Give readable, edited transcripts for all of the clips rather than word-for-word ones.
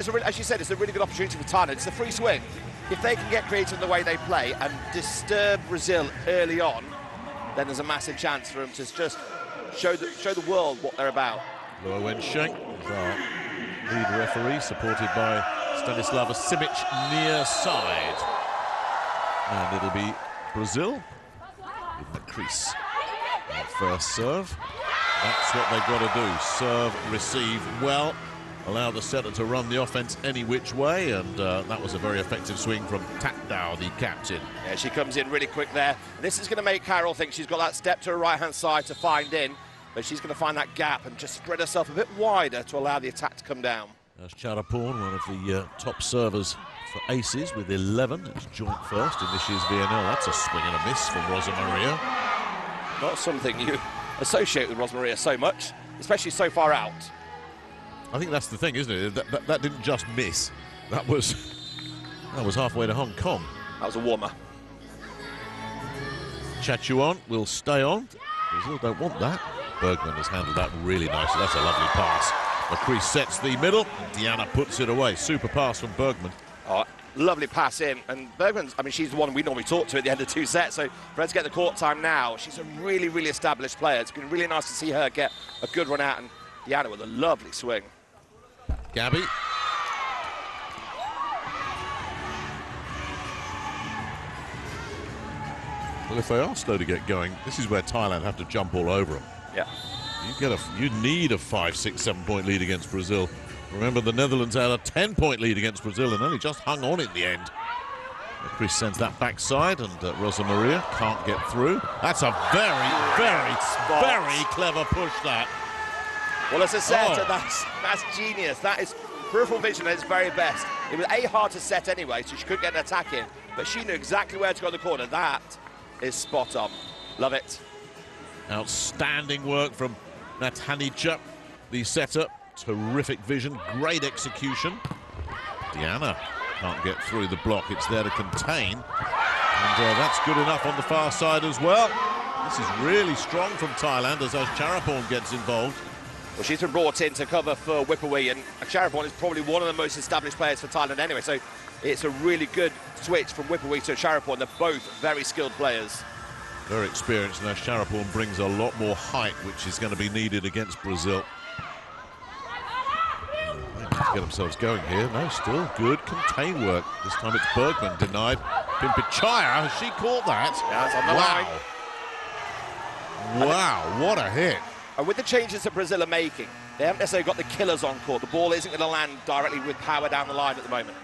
As you said, it's a really good opportunity for Thailand. It's a free swing. If they can get creative in the way they play and disturb Brazil early on, then there's a massive chance for them to just show the world what they're about. Loa Wensheng is our lead referee, supported by Stanislava Simic near side. And it'll be Brazil with the crease. And first serve. That's what they've got to do. Serve, receive well. Allow the setter to run the offense any which way, and that was a very effective swing from Tat Dao, the captain. Yeah, she comes in really quick there. This is going to make Carol think she's got that step to her right-hand side to find in, but she's going to find that gap and just spread herself a bit wider to allow the attack to come down. That's Charaporn, one of the top servers for aces with 11. It's joint first in this year's VNL. That's a swing and a miss from Rosa Maria. Not something you associate with Rosa Maria so much, especially so far out. I think that's the thing, isn't it? That didn't just miss. That was halfway to Hong Kong. That was a warmer. Chachuan will stay on. Brazil don't want that. Bergman has handled that really nicely. That's a lovely pass. McCrease sets the middle. Diana puts it away. Super pass from Bergman. Oh, lovely pass in. And Bergman's, I mean, she's the one we normally talk to at the end of 2 sets. So for her to get the court time now, she's a really, really established player. It's been really nice to see her get a good run out. And Diana with a lovely swing. Gabby. Well, if they are slow to get going, this is where Thailand have to jump all over them. Yeah. You need a 5, 6, 7 point lead against Brazil. Remember, the Netherlands had a 10-point lead against Brazil and only just hung on in the end. Chris sends that backside, and Rosa Maria can't get through. That's a very, very clever push, that. Well, as a setter, that's genius. That is peripheral vision at its very best. It was hard to set anyway, so she couldn't get an attack in, but she knew exactly where to go in the corner. That is spot on. Love it. Outstanding work from Natanica, the setter. Terrific vision, great execution. Diana can't get through the block. It's there to contain, and that's good enough on the far side as well. This is really strong from Thailand as Charaporn gets involved. Well, she's been brought in to cover for Whipperwee, and Charaporn is probably one of the most established players for Thailand anyway, so it's a really good switch from Whipperwee to Charaporn. They're both very skilled players. Very experienced, and Charaporn brings a lot more height, which is going to be needed against Brazil. They need to get themselves going here. No, still good contain work. This time it's Bergman denied. Pimpichaya, has she caught that? Yeah, it's on the line. Wow, what a hit. And with the changes that Brazil are making, they haven't necessarily got the killers on court. The ball isn't going to land directly with power down the line at the moment.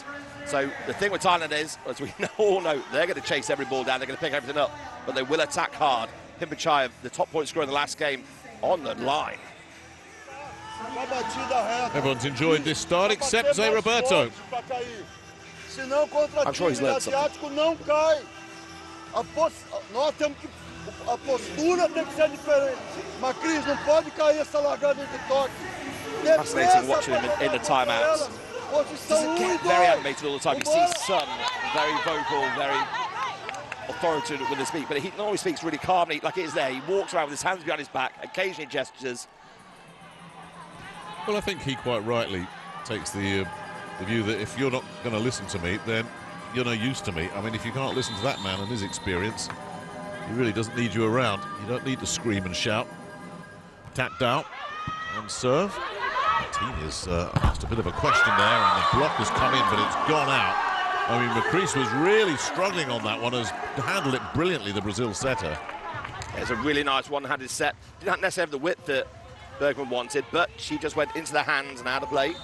So the thing with Thailand is, as we all know, they're going to chase every ball down, they're going to pick everything up, but they will attack hard. Pimpichaya, the top point scorer in the last game, on the line. Everyone's enjoyed this start except Zé Roberto. I'm sure he's learned something. A postura tem que ser diferente. Macris não pode cair essa largada de toque. Fascinating watching him in the timeouts. Doesn't get very animated all the time. You see Sun very vocal, very authoritative with his speech, but he normally speaks really calmly, like it is there. He walks around with his hands behind his back, occasionally gestures. Well, I think he quite rightly takes the view that if you're not going to listen to me, then you're no use to me. I mean, if you can't listen to that man and his experience, he really doesn't need you around. You don't need to scream and shout. Tat Dao on serve. Martinez asked a bit of a question there, and the block has come in, but it's gone out. I mean, McCrease was really struggling on that one, has handled it brilliantly, the Brazil setter. It's a really nice one-handed set. Didn't necessarily have the width that Bergman wanted, but she just went into the hands and out of play.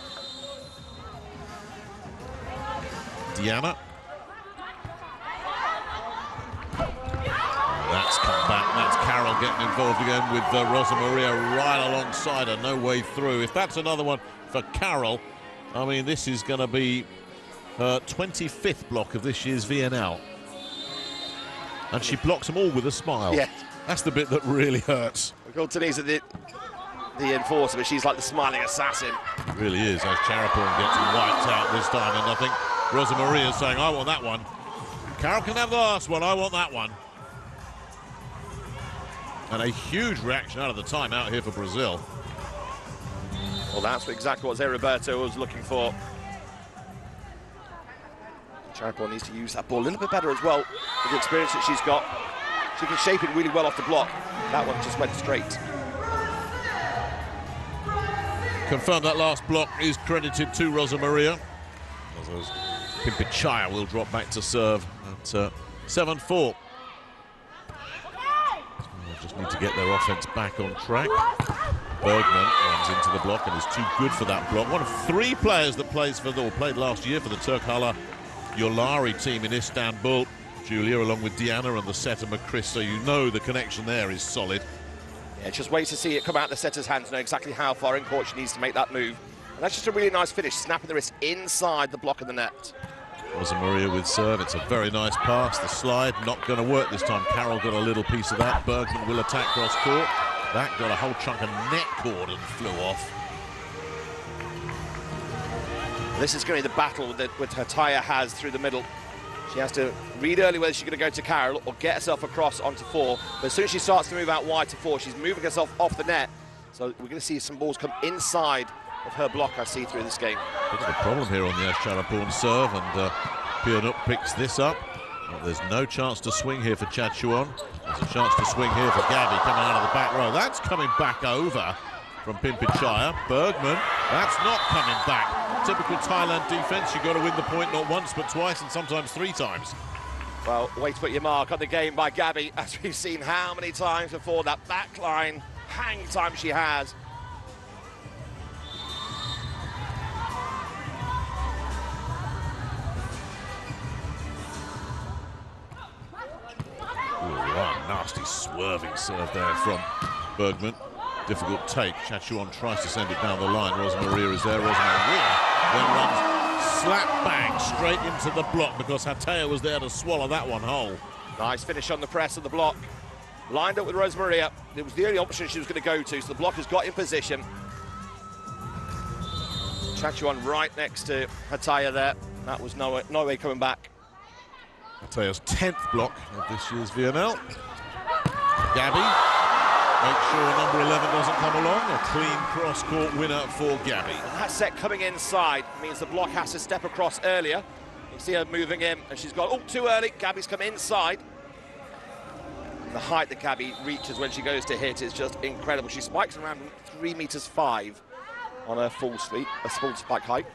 Diana. That's come back. That's Carol getting involved again with Rosa Maria right alongside her. No way through. If that's another one for Carol, I mean, this is going to be her 25th block of this year's VNL. And she blocks them all with a smile. Yeah. That's the bit that really hurts. We call Tunisia the enforcer, but she's like the smiling assassin. It really is, as Charaporn gets wiped out this time. And I think Rosa Maria is saying, I want that one. Carol can have the last one. I want that one. And a huge reaction out of the timeout here for Brazil. Well, that's exactly what Zé Roberto was looking for. Charapon needs to use that ball a little bit better as well. With the experience that she's got, she can shape it really well off the block. That one just went straight. Confirmed that last block is credited to Rosa Maria. As Pimpinchaya will drop back to serve at 7-4. Just need to get their offense back on track. Bergman runs into the block and is too good for that block. One of 3 players that played last year for the Turkhala Yolari team in Istanbul. Julia, along with Diana and the setter McChris, so you know the connection there is solid. Yeah, just wait to see it come out the setter's hands, know exactly how far in court she needs to make that move. And that's just a really nice finish, snapping the wrist inside the block of the net. Rosa Maria with serve. It's a very nice pass. The slide not going to work this time. Carroll got a little piece of that. Bergman will attack cross court. That got a whole chunk of net cord and flew off. This is going to be the battle that Hataya has through the middle. She has to read early whether she's going to go to Carroll or get herself across onto 4. But as soon as she starts to move out wide to 4, she's moving herself off the net. So we're going to see some balls come inside of her block, I see, through this game. Bit of a problem here on the Charapon serve, and Pionuk picks this up. But there's no chance to swing here for Chachuan. There's a chance to swing here for Gabby coming out of the back row. That's coming back over from Pimpinchaya. Bergman, that's not coming back. Typical Thailand defense, you've got to win the point not once but twice and sometimes 3 times. Well, way to put your mark on the game by Gabby, as we've seen how many times before. That backline hang time she has. Ooh, wow, nasty swerving serve there from Bergman. Difficult take. Chachuan tries to send it down the line. Rosa Maria is there. Rosa Maria then runs slap bang straight into the block because Hataya was there to swallow that one whole. Nice finish on the press of the block. Lined up with Rosa Maria. It was the only option she was going to go to, so the block has got in position. Chachuan right next to Hataya there. That was no way coming back. Hataya's 10th block of this year's VNL. Gabby. Make sure number 11 doesn't come along. A clean cross-court winner for Gabby. And that set coming inside means the block has to step across earlier. You can see her moving in, and she's got, oh, too early. Gabby's come inside. The height that Gabby reaches when she goes to hit is just incredible. She spikes around 3.5 meters on her full spike height.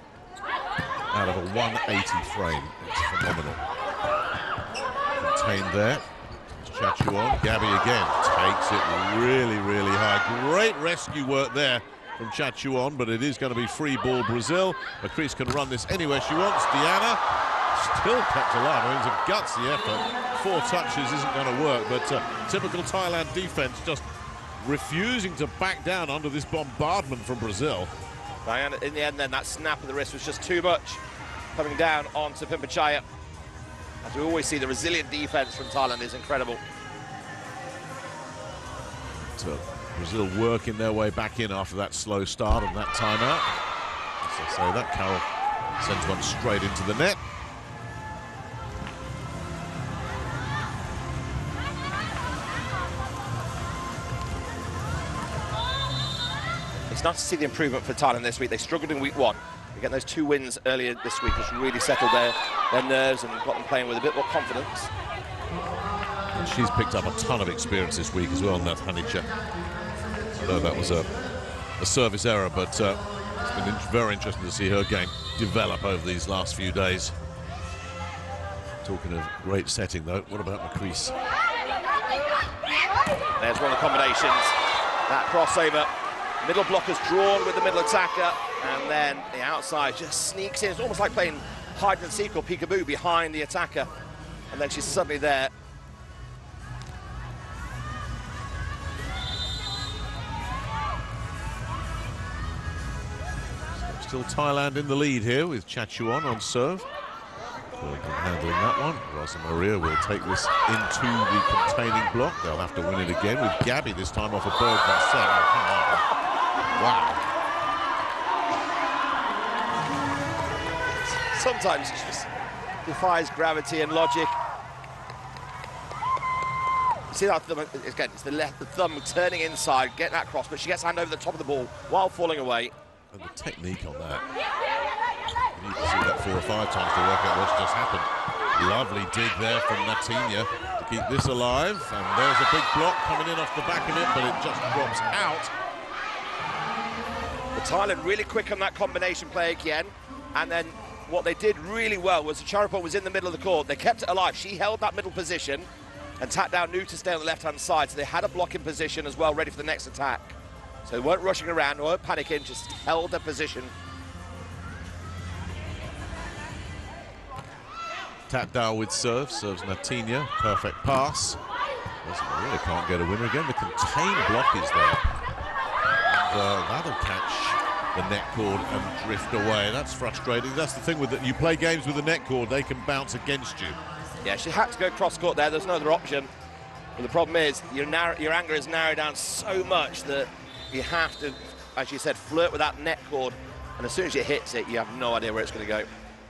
Out of a 180 frame. It's phenomenal. Contained there. Chachuan, Gabby again takes it really, really high. Great rescue work there from Chachuan, but it is going to be free ball Brazil. McChris can run this anywhere she wants. Diana still kept alive. I mean, it's a gutsy effort. 4 touches isn't going to work, but typical Thailand defense just refusing to back down under this bombardment from Brazil. Diana, in the end then, that snap of the wrist was just too much. Coming down onto Pimpinchaya. As we always see, the resilient defense from Thailand is incredible. So Brazil working their way back in after that slow start and that timeout. As I say that, Carroll sends one straight into the net. It's nice to see the improvement for Thailand this week. They struggled in week 1. Getting those 2 wins earlier this week has really settled their nerves and got them playing with a bit more confidence. And she's picked up a ton of experience this week as well, Nat Hanicha. I know that was a service error, but it's been very interesting to see her game develop over these last few days. Talking of great setting, though, what about McChris? There's one of the combinations. That crossover. Middle blocker's drawn with the middle attacker, and then the outside just sneaks in. It's almost like playing hide and seek or peekaboo behind the attacker, and then she's suddenly there. Still Thailand in the lead here with Chachuan on serve. Bergman handling that one. Rosa Maria will take this into the containing block. They'll have to win it again with Gabby this time off a Bergman set. Oh, come on. Wow. Sometimes it just defies gravity and logic. You see that thumb, again, it's the thumb turning inside, getting that cross, but she gets hand over the top of the ball while falling away. And the technique on that. You need to see that 4 or 5 times to work out what's just happened. Lovely dig there from Natinya to keep this alive. And there's a big block coming in off the back of it, but it just drops out. But Thailand really quick on that combination play again. And then what they did really well was the Charapong was in the middle of the court. They kept it alive. She held that middle position, and Tatdao knew to stay on the left-hand side. So they had a blocking position as well, ready for the next attack. So they weren't rushing around, they weren't panicking, just held their position. Tatdao with serves Natinya, perfect pass. Really can't get a winner again. The contained block is there. And that'll catch the net cord and drift away. That's frustrating. That's the thing with it. You play games with the net cord, they can bounce against you. Yeah, she had to go cross-court there. There's no other option. But the problem is your anger is narrowed down so much that you have to, as you said, flirt with that net cord. And as soon as it hits it, you have no idea where it's going to go.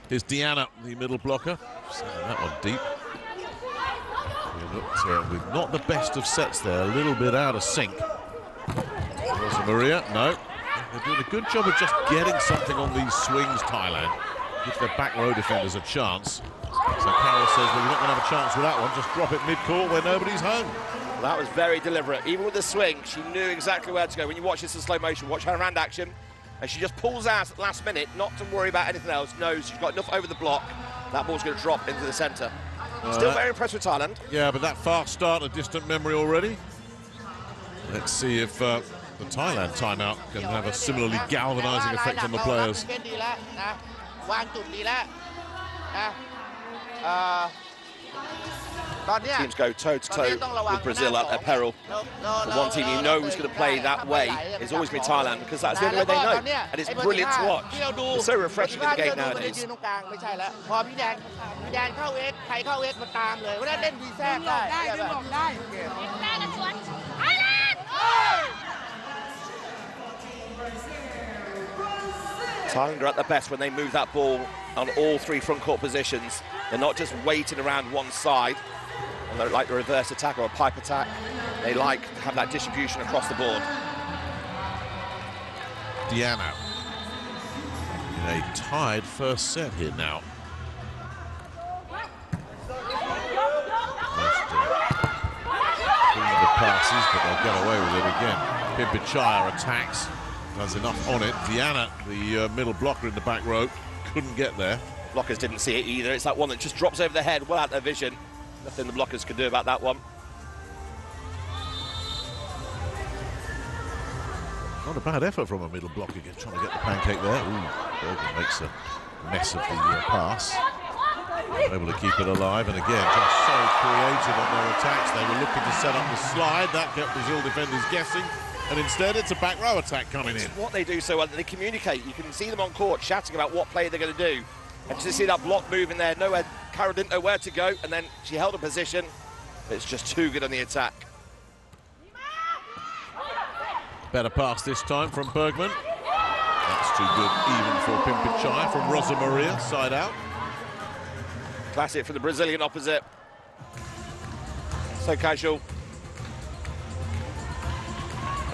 Here's Deanna, the middle blocker. Sending that one deep. We looked with not the best of sets there, a little bit out of sync. Rosa Maria, no. They're doing a good job of just getting something on these swings, Thailand. Give their back row defenders a chance. So Carol says, well, you're not going to have a chance with that one. Just drop it mid-court where nobody's home. Well, that was very deliberate. Even with the swing, she knew exactly where to go. When you watch this in slow motion, watch her hand action, and she just pulls out at the last minute, not to worry about anything else. Knows she's got enough over the block. That ball's going to drop into the centre. Still very impressed with Thailand. Yeah, but that fast start, a distant memory already. Let's see if the Thailand timeout can have a similarly galvanising effect on the players. Teams go toe-to-toe with Brazil at their peril. The one team you know is going to play that way has always been Thailand, because that's the only way they know. And it's brilliant to watch. It's so refreshing in the game nowadays. Thailand are at their best when they move that ball on all 3 front court positions. They're not just waiting around one side, like a reverse attack or a pipe attack. They like to have that distribution across the board. Deanna in a tied first set here now. The passes, but they'll get away with it again. Pimpichaya attacks, does enough on it. Deanna, the middle blocker in the back row, couldn't get there. Blockers didn't see it either. It's that one that just drops over the head, well out their vision. Nothing the blockers can do about that one. Not a bad effort from a middle blocker, trying to get the pancake there. Ooh, Bergen makes a mess of the pass. Able to keep it alive, and again, just so creative on their attacks. They were looking to set up the slide. That kept Brazil defenders guessing. And instead, it's a back row attack coming in. What they do so well, they communicate. You can see them on court chatting about what play they're going to do. And just to see that block moving there, nowhere, Carol didn't know where to go, and then she held a position. It's just too good on the attack. Better pass this time from Bergman. That's too good even for Pimpichaya from Rosa Maria, side out. Classic for the Brazilian opposite. So casual.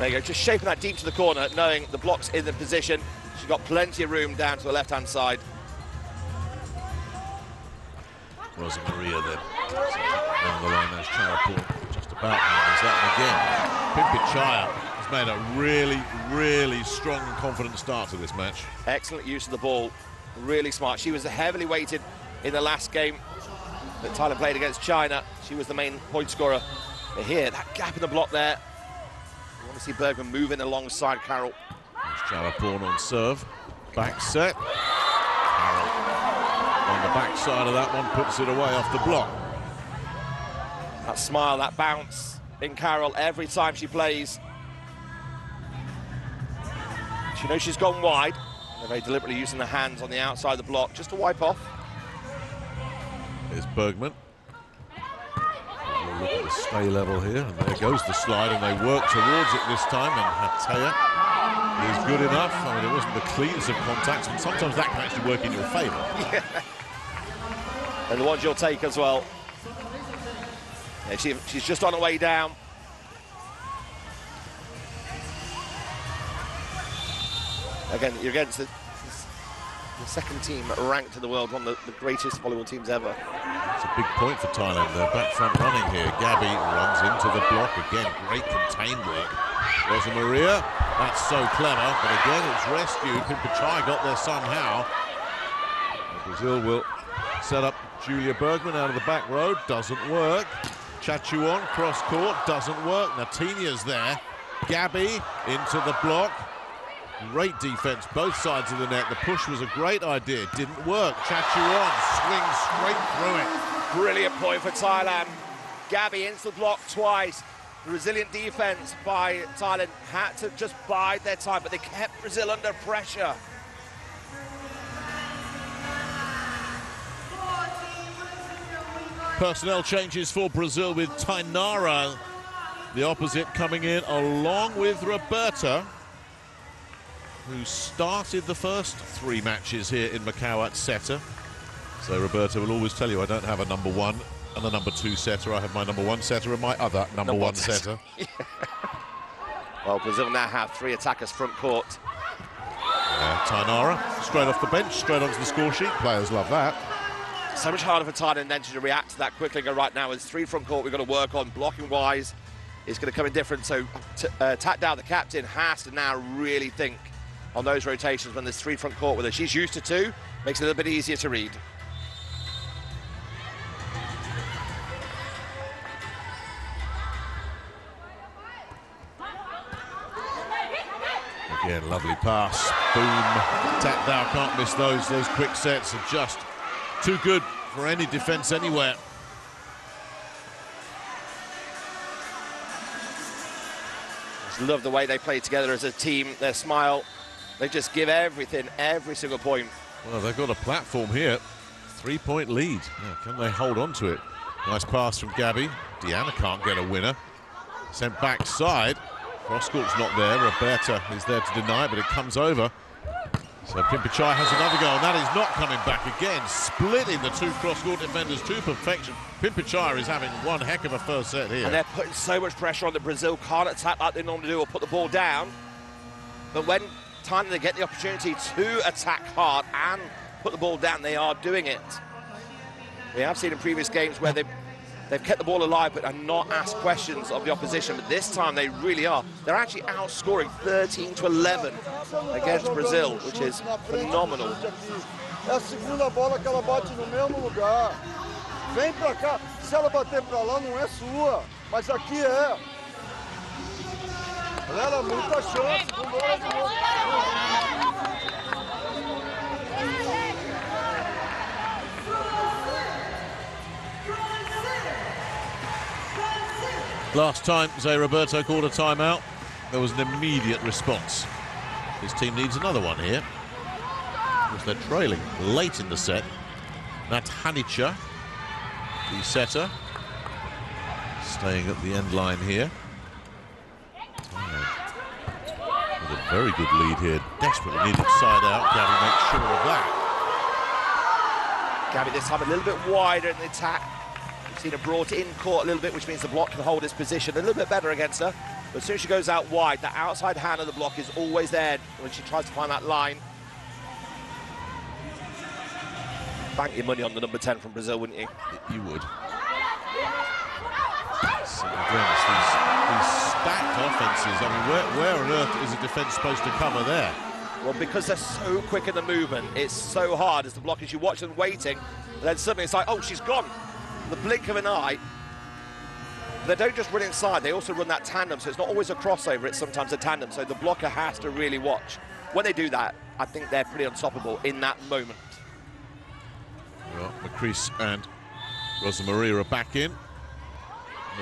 There you go, just shaping that deep to the corner, knowing the block's in the position. She's got plenty of room down to the left-hand side. Rosa Maria then. Down the line, there's Charapong. Just about handles that one again. Pimpichaya has made a really, really strong and confident start to this match. Excellent use of the ball. Really smart. She was heavily weighted in the last game that Thailand played against China. She was the main point scorer. But here, that gap in the block there. You want to see Bergman moving alongside Carol. There's Charapong on serve. Back set. Carol on the back side of that one, puts it away off the block. That smile, that bounce in Carol every time she plays. She knows she's gone wide. They're very deliberately using the hands on the outside of the block just to wipe off. Here's Bergman. We'll look at the stay level here, and there goes the slide, and they work towards it this time, and Hatea is good enough. I mean, it wasn't the cleanest of contacts, and sometimes that can actually work in your favour. Yeah. And the ones you'll take as well. Yeah, she's just on her way down. Again, you're against The second team ranked in the world, one of the greatest volleyball teams ever. It's a big point for Thailand. They're back front running here. Gabby runs into the block. Again, great contained work. Rosa Maria, that's so clever, but again it's rescued. Pimpachai got there somehow. Brazil will set up Julia Bergman out of the back row. Doesn't work. Chachuan, cross court, doesn't work. Natinia's there. Gabby into the block. Great defense, both sides of the net. The push was a great idea, didn't work. Chachuan swings straight through it. Brilliant point for Thailand. Gabby into the block twice. Resilient defense by Thailand had to just bide their time, but they kept Brazil under pressure. Personnel changes for Brazil with Tainara, the opposite, coming in along with Roberta, who started the first 3 matches here in Macao at setter. So Roberta will always tell you, I don't have a number 1 and a number 2 setter. I have my number 1 setter and my other number 1 setter. Yeah. Well, Brazil now have 3 attackers front court. Tainara, straight off the bench, straight onto the score sheet. Players love that. So much harder for Thailand then to react to that quickly and go, right now, it's 3 front court we've got to work on. Blocking-wise, it's going to come in different. So Tatdao, the captain, has to now really think on those rotations when there's 3 front court with her. She's used to 2, makes it a little bit easier to read. Again, lovely pass. Boom. Tatdao can't miss those. Those quick sets are just too good for any defense anywhere. Just love the way they play together as a team. Their smile, they just give everything, every single point. Well, they've got a platform here. 3-point lead. Yeah, can they hold on to it? Nice pass from Gabby. Deanna can't get a winner. Sent backside. Cross-court's not there. Roberta is there to deny it, but it comes over. So Pimpachai has another go, and that is not coming back again. Splitting the 2 cross-court defenders to perfection. Pimpachai is having one heck of a first set here. And they're putting so much pressure on that Brazil can't attack like they normally do or put the ball down. But when time they get the opportunity to attack hard and put the ball down, they are doing it. We have seen in previous games where they've kept the ball alive but are not asked questions of the opposition, but this time they really are. They're actually outscoring 13-11 against Brazil, which is phenomenal. É a segunda bola que ela bate no mesmo lugar. Vem pra cá. Se ela bater pra lá, não é sua, mas aqui é. Galera, muita chance. Vambora de novo. Last time Zé Roberto called a timeout, there was an immediate response. His team needs another one here, because they're trailing late in the set. Nathanica, the setter, staying at the end line here. With a very good lead here, desperately needed side out. Gabby makes sure of that. Gabby this time a little bit wider in the attack. We've seen her brought in court a little bit, which means the block can hold its position a little bit better against her. But as soon as she goes out wide, the outside hand of the block is always there when she tries to find that line. Bank your money on the number 10 from Brazil, wouldn't you? You would. So again, it's these stacked offences. I mean, where on earth is a defence supposed to cover there? Well, because they're so quick in the movement, it's so hard as the blockers. You watch them waiting, and then suddenly it's like, oh, she's gone. In the blink of an eye. They don't just run inside, they also run that tandem, so it's not always a crossover, it's sometimes a tandem, so the blocker has to really watch. When they do that, I think they're pretty unstoppable in that moment. Well, Macris and Rosa Maria are back in.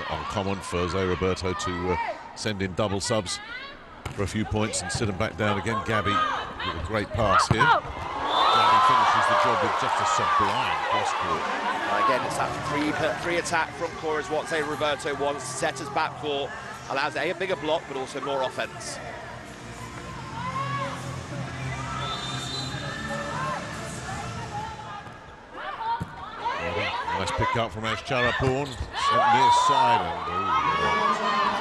Not uncommon for Zé Roberto to send in double subs for a few points and sit them back down again. Gabby with a great pass here. Gabby finishes the job with just a sublime cross-court. Again, it's that free attack front court is what Zé Roberto wants. Setters back court allows a bigger block, but also more offense. Nice pick up from Ascharapurn, near side,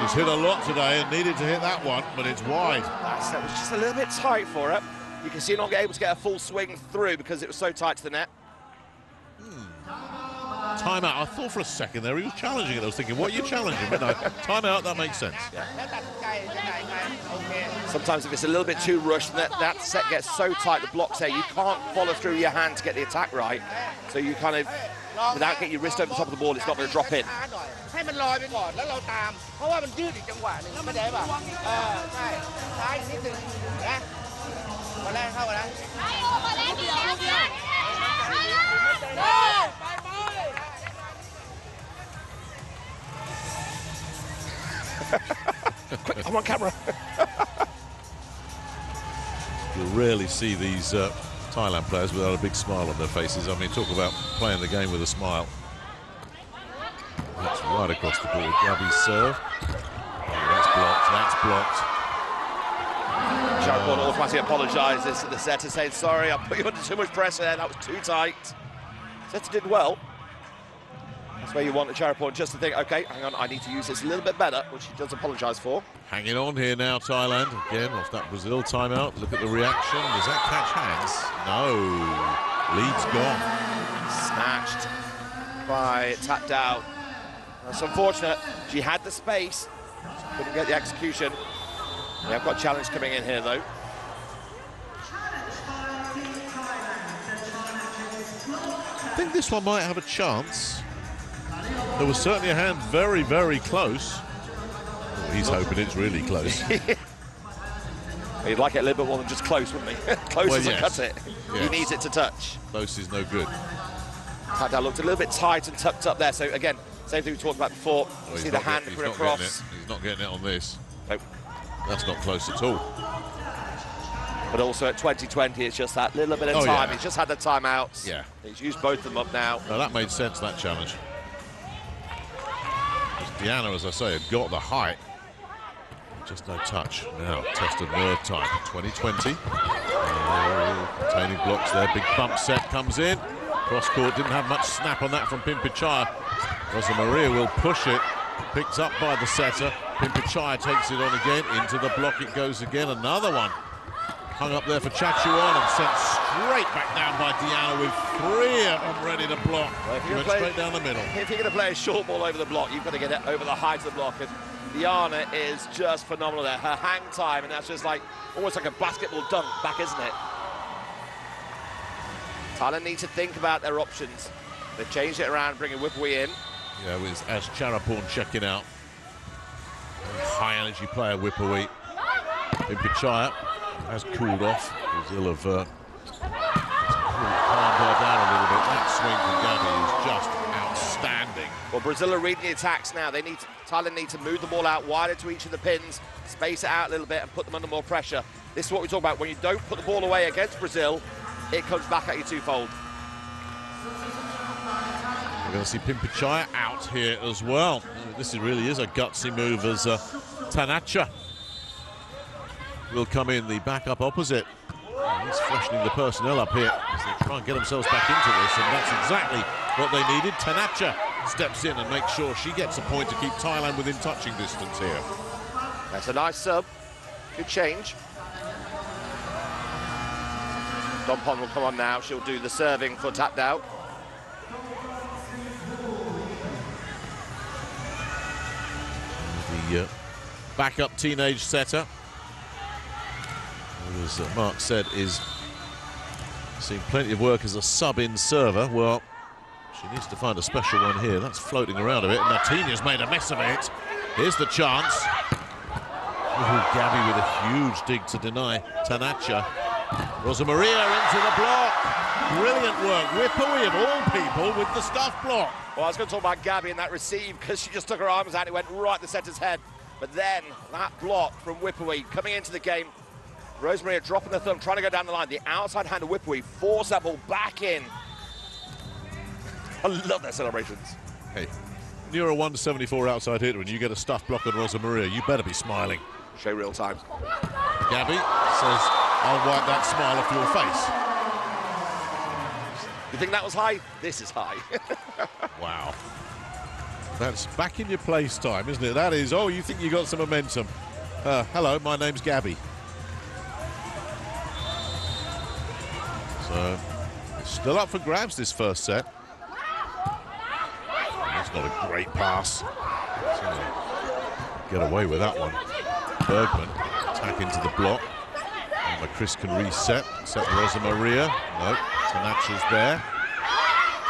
and she's hit a lot today and needed to hit that one, but it's wide. That was just a little bit tight for her. You can see not able to get a full swing through because it was so tight to the net. Timeout. I thought for a second there he was challenging it. I was thinking, what are you challenging? But no, timeout, that makes sense. Yeah. Sometimes if it's a little bit too rushed, that set gets so tight, the block's there, you can't follow through your hand to get the attack right. So you kind of, without getting your wrist over the top of the ball, it's not going to drop in. Quick, I'm on camera. You'll rarely see these Thailand players without a big smile on their faces. I mean, talk about playing the game with a smile. That's right across the board. Gabby's serve. Oh, that's blocked. That's blocked. Sharapon automatically apologises to the setter, saying, sorry, I put you under too much pressure there, that was too tight. Setter did well. That's where you want the Sharapon just to think, okay, hang on, I need to use this a little bit better, which he does apologise for. Hanging on here now, Thailand. Again, off that Brazil timeout. Look at the reaction. Does that catch hands? No. Lead's gone. Snatched by tapped out. That's unfortunate. She had the space, couldn't get the execution. We have got a challenge coming in here, though. I think this one might have a chance. There was certainly a hand very, very close. Oh, he's hoping it's really close. He'd like it a little bit more than just close, wouldn't he? Close doesn't cut it. Yes. He needs it to touch. Close is no good. Tapped looked a little bit tight and tucked up there. So again, same thing we talked about before. Well, see the hand put across. He's not getting it on this. Nope. That's not close at all. But also at 2020, it's just that little bit of time. Yeah. He's just had the timeouts. Yeah. He's used both of them up now. No, that made sense, that challenge. Deanna, as I say, had got the height. Just no touch. Now, test of nerve time. 2020. Containing blocks there. Big bump set comes in. Cross court, didn't have much snap on that from Pimpichaya. Rosa Maria will push it. Picked up by the setter. Pimpichaya takes it on again. Into the block it goes again. Another one. Hung up there for Chachuan and sent straight back down by Deanna with 3 of them ready to block. Well, if went straight down the middle. If you're going to play a short ball over the block, you've got to get it over the height of the block. And Diana is just phenomenal there. Her hang time, and that's just like almost like a basketball dunk back, isn't it? Thailand need to think about their options. They've changed it around, bringing Whipwee in. Yeah, with as Charapon checking out. High energy player Whipwee. Pimpichaya has cooled off. Brazil have calmed her down a little bit. That swing from Gabby is just outstanding. Well, Brazil are reading the attacks now. Thailand need to move the ball out wider to each of the pins, space it out a little bit and put them under more pressure. This is what we talk about. When you don't put the ball away against Brazil, it comes back at you twofold. We're going to see Pimpichaya out here as well. This really is a gutsy move as Tanacha will come in, the backup opposite. He's freshening the personnel up here as they try and get themselves back into this, and that's exactly what they needed. Tanacha steps in and makes sure she gets a point to keep Thailand within touching distance here. That's a nice sub. Good change. Dompon will come on now. She'll do the serving for tapped out. The backup teenage setter, as Mark said, is seeing plenty of work as a sub-in server. Well, she needs to find a special one here. That's floating around a bit, and Martina's made a mess of it. Here's the chance. Ooh, Gabby with a huge dig to deny Tanacha. Rosa Maria into the block. Brilliant work. Whippoe of all people with the stuff block. Well, I was going to talk about Gabby and that receive because she just took her arms out and it went right to the setter's head. But then that block from Whippoe coming into the game. Rosa Maria dropping the thumb, trying to go down the line. The outside hand of Whippoe forced that ball back in. I love their celebrations. Hey, when you're a 174 outside hitter and you get a stuff block on Rosa Maria, you better be smiling. Show real time. Gabby says, I'll wipe that smile off your face. You think that was high? This is high. Wow. That's back in your place time, isn't it? That is, oh, you think you got some momentum. Hello, my name's Gabby. So it's still up for grabs this first set. That's not a great pass. Get away with that one. Bergman attack into the block. And Chris can reset. Set Rosa Maria. No, Tanacha's there.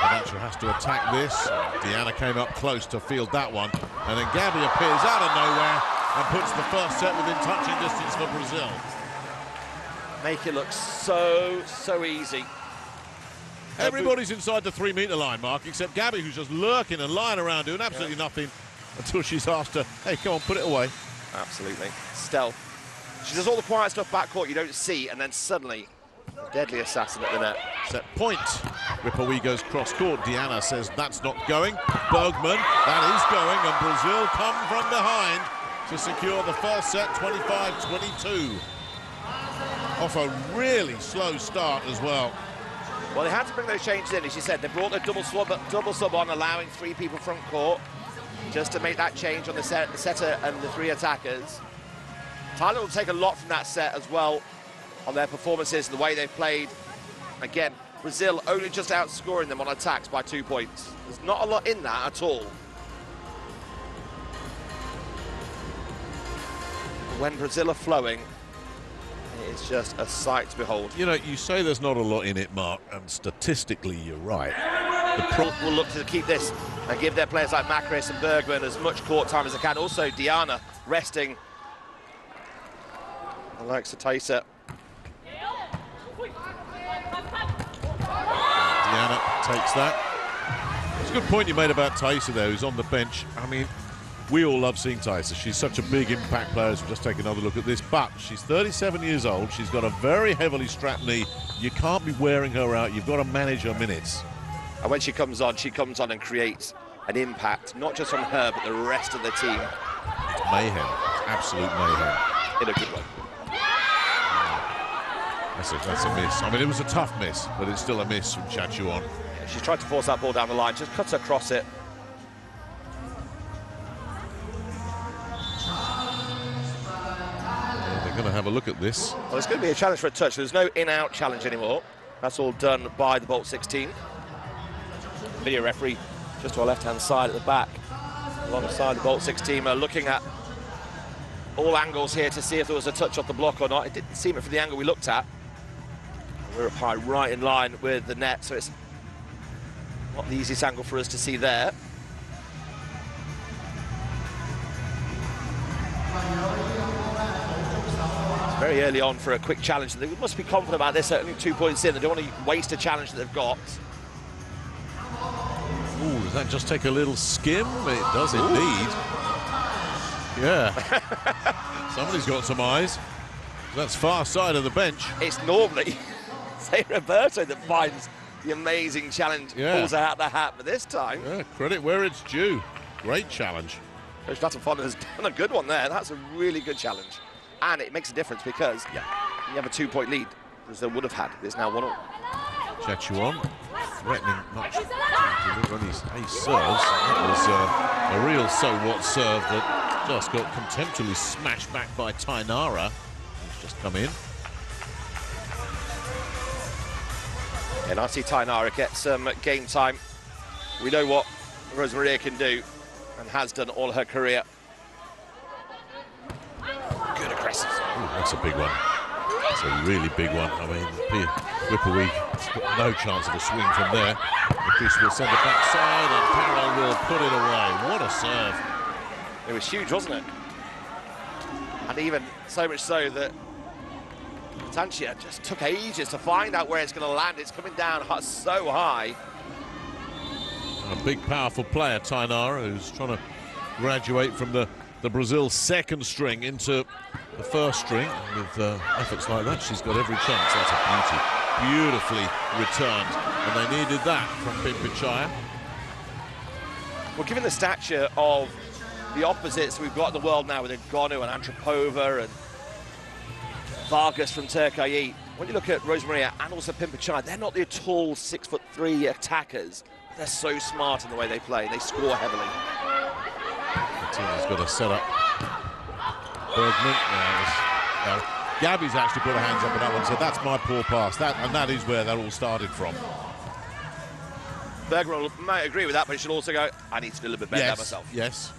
Tanacha has to attack this. Diana came up close to field that one. And then Gabby appears out of nowhere and puts the first set within touching distance for Brazil. Make it look so easy. Everybody's inside the 3-meter line, Mark, except Gabby, who's just lurking and lying around doing absolutely nothing until she's asked her, hey, come on, put it away. Absolutely. Stealth. She does all the quiet stuff backcourt you don't see, and then suddenly, deadly assassin at the net. Set point. Ripawee goes cross-court. Diana says that's not going. Bergman, that is going, and Brazil come from behind to secure the first set, 25-22. Off a really slow start as well. Well, they had to bring those changes in, as you said. They brought their double sub on, allowing 3 people front court, just to make that change on the setter and the 3 attackers. Thailand will take a lot from that set as well, on their performances, the way they've played. Again, Brazil only just outscoring them on attacks by 2 points. There's not a lot in that at all. When Brazil are flowing, it's just a sight to behold. You know, you say there's not a lot in it, Mark, and statistically you're right. The Pro will look to keep this and give their players like Macris and Bergman as much court time as they can. Also, Diana resting the likes of Taisa. Diana takes that. It's a good point you made about Taisa there, who's on the bench. I mean, we all love seeing Taisa. She's such a big impact player, so just take another look at this. But she's 37 years old. She's got a very heavily strapped knee. You can't be wearing her out. You've got to manage her minutes. And when she comes on and creates an impact, not just on her, but the rest of the team. It's mayhem. It's absolute mayhem. In a good way. That's a miss. I mean, it was a tough miss, but it's still a miss from Chachuan. Yeah, she's tried to force that ball down the line, just cuts across it. They're going to have a look at this. Well, it's going to be a challenge for a touch. There's no in-out challenge anymore. That's all done by the Bolt 16. Video referee just to our left-hand side at the back, alongside the Bolt 16, looking at all angles here to see if there was a touch off the block or not. It didn't seem it from the angle we looked at. We're up high, right in line with the net, so it's not the easiest angle for us to see there. It's very early on for a quick challenge. They must be confident about this, only 2 points in. They don't want to waste a challenge that they've got. Ooh, does that just take a little skim? It does indeed. Yeah. Somebody's got some eyes. That's far side of the bench. It's normally Say Roberto that finds the amazing challenge, pulls out the hat, but this time... Yeah, credit where it's due. Great challenge. Coach Latafon has done a good one there. That's a really good challenge. And it makes a difference because you have a 2-point lead, as they would have had. It's now 1-1. Chachuan threatening much to deliver on his ace serves. That was a real so-what serve that just got contemptuously smashed back by Tainara, who's just come in. And I see Tainara get some game time. We know what Rosa Maria can do and has done all her career. Good aggressive. Ooh, that's a big one. That's a really big one. I mean, Ripawee got no chance of a swing from there. Chris will send it backside and Carroll will put it away. What a serve. It was huge, wasn't it? And even so much so that Tanchia just took ages to find out where it's going to land. It's coming down so high. A big, powerful player, Tainara, who's trying to graduate from the Brazil second string into the first string. With efforts like that, she's got every chance. That's a beauty. Beautifully returned. And they needed that from Pimpichaya. Well, given the stature of the opposites we've got in the world now with Ngonu and Antropova and Vargas from Turkey, when you look at Rosa Maria and also Pimpichaya, they're not the tall 6'3" attackers. They're so smart in the way they play. They score heavily. The team has got to set up Bergman. Gabby's actually put her hands up on that one and said, that's my poor pass. And that is where that all started from. Bergman might agree with that, but he should also go, I need to do a little bit better myself. Yes.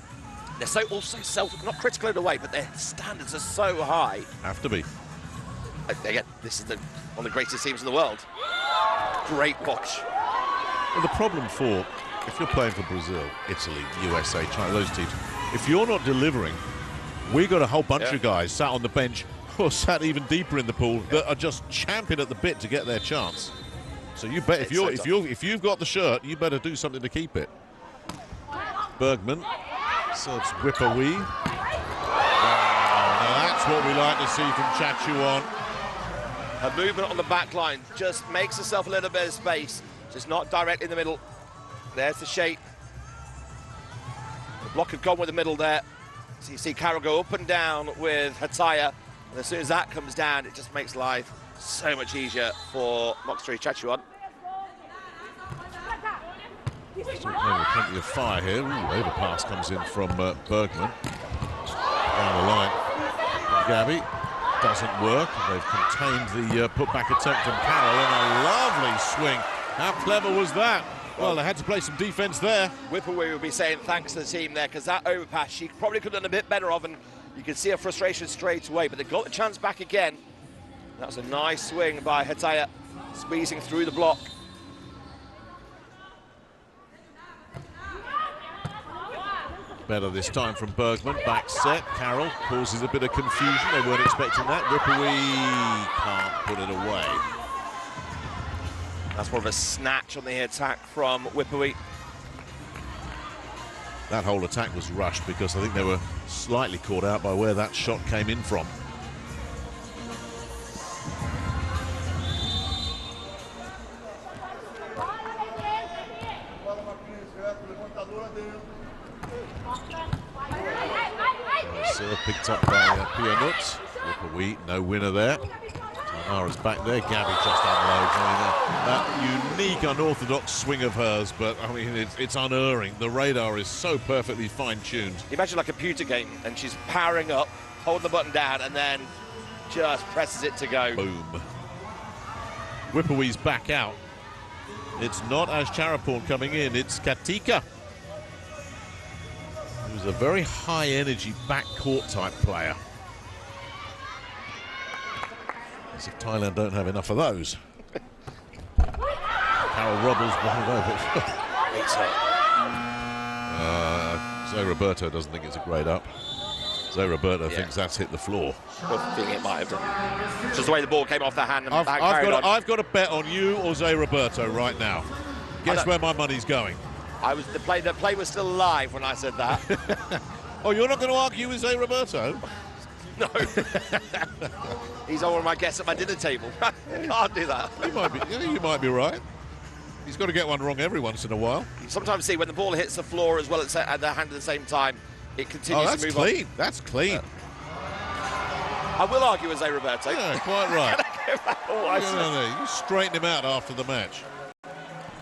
They're also not critical in a way, but their standards are so high. Have to be. Again, this is one of the greatest teams in the world. Great watch. Well, the problem if you're playing for Brazil, Italy, USA, China, those teams, if you're not delivering, we got a whole bunch of guys sat on the bench or sat even deeper in the pool that are just champing at the bit to get their chance. So you bet if you've got the shirt, you better do something to keep it. Bergman serves Whipperwee. Now that's what we like to see from Chachuan. Her movement on the back line just makes herself a little bit of space. Just not directly in the middle. There's the shape. The block had gone with the middle there. So you see Carol go up and down with Hataya. And as soon as that comes down, it just makes life so much easier for Moxtree Chachuan. Still playing with plenty of fire here. Ooh, overpass comes in from Bergman. Down the line. Gabby doesn't work. They've contained the putback attempt from Carol in a lovely swing. How clever was that? Well, they had to play some defence there. Whipperwee will be saying thanks to the team there, because that overpass she probably could have done a bit better of, and you can see her frustration straight away, but they got the chance back again. That was a nice swing by Hataya, squeezing through the block. Better this time from Bergman. Back set. Carroll causes a bit of confusion. They weren't expecting that. Whipperwee can't put it away. That's more of a snatch on the attack from Whipperwee. That whole attack was rushed because I think they were slightly caught out by where that shot came in from. Serve picked up by Pianut. Whipperwee, no winner there. Tanara's back there. Gabby just unloads. That unique, unorthodox swing of hers, but I mean, it's unerring. The radar is so perfectly fine-tuned. Imagine like a computer game, and she's powering up, holding the button down, and then just presses it to go. Boom. Whipperwee's back out. It's not as Charaporn coming in, it's Katika. Who's a very high-energy backcourt type player. As if Thailand don't have enough of those. Carol Robles one over. Zé Roberto doesn't think it's a grade up. Zé Roberto thinks that's hit the floor. I think it might have done. Just the way the ball came off the hand and I've got a bet on you or Zé Roberto right now. Guess where my money's going. The play was still alive when I said that. Oh, you're not going to argue with Zé Roberto? No. He's on one of my guests at my dinner table. Can't do that. You might be right. He's got to get one wrong every once in a while. You sometimes see when the ball hits the floor as well as at the hand at the same time, it continues to move clean. on. That's clean. I will argue with Zé Roberto. Yeah, quite right. Oh, you straighten him out after the match.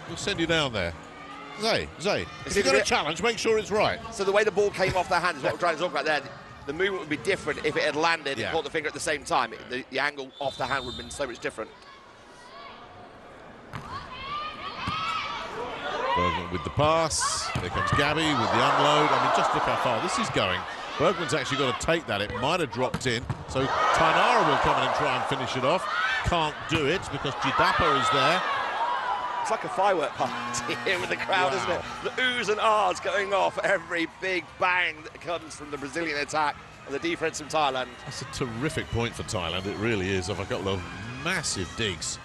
We'll send you down there. Zé, if you're going to challenge, make sure it's right. So the way the ball came off the hand is what we're trying to talk about there. The movement would be different if it had landed and caught the finger at the same time. The angle off the hand would have been so much different. Bergman with the pass. There comes Gabby with the unload. I mean, just look how far this is going. Bergman's actually got to take that. It might have dropped in. So Tainara will come in and try and finish it off. Can't do it because Jidapa is there. It's like a firework party here with the crowd, isn't it? The oohs and ahs going off every big bang that comes from the Brazilian attack and the defense from Thailand. That's a terrific point for Thailand. It really is. Off a couple of massive digs.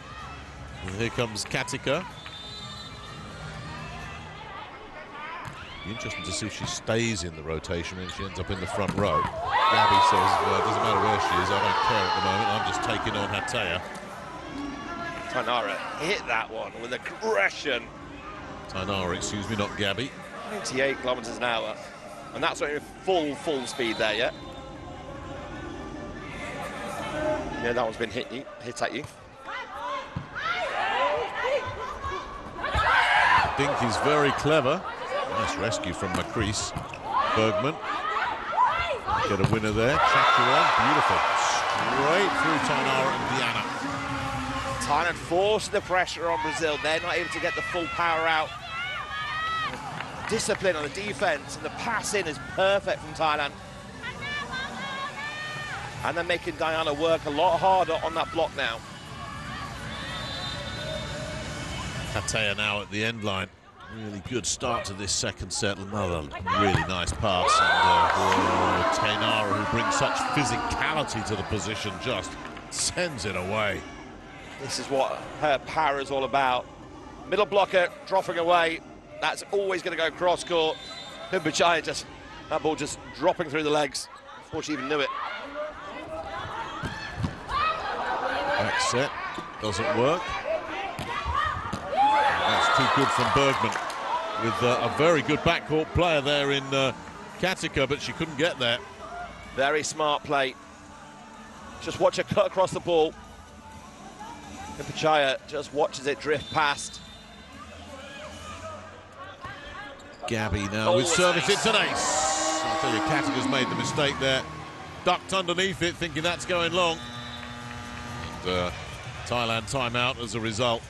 And here comes Katika. Be interesting to see if she stays in the rotation and she ends up in the front row. Gabby says, well, it doesn't matter where she is, I don't care at the moment, I'm just taking on Hataya. Tainara hit that one with aggression. Tainara, excuse me, not Gabby. 98 kilometres an hour. And that's not even full speed there yet. Yeah, that one's been hit at you. Dink is very clever. Nice rescue from Macrease. Bergman. Get a winner there. Chachuan, beautiful. Straight through Tainara and Diana. Thailand forcing the pressure on Brazil. They're not able to get the full power out. Discipline on the defense, and the pass in is perfect from Thailand. And they're making Diana work a lot harder on that block now. Katea now at the end line. Really good start to this second set. Another really nice pass. And Tainara, who brings such physicality to the position, just sends it away. This is what her power is all about. Middle blocker dropping away. That's always going to go cross court. Pimpachaya that ball just dropping through the legs before she even knew it. Back set doesn't work. That's too good from Bergman, with a very good backcourt player there in Katica, but she couldn't get there. Very smart play. Just watch her cut across the ball. Pimpachaya just watches it drift past. Gabby now with service, it's an ace. I tell you, Katica's made the mistake there. Ducked underneath it, thinking that's going long. And Thailand timeout as a result.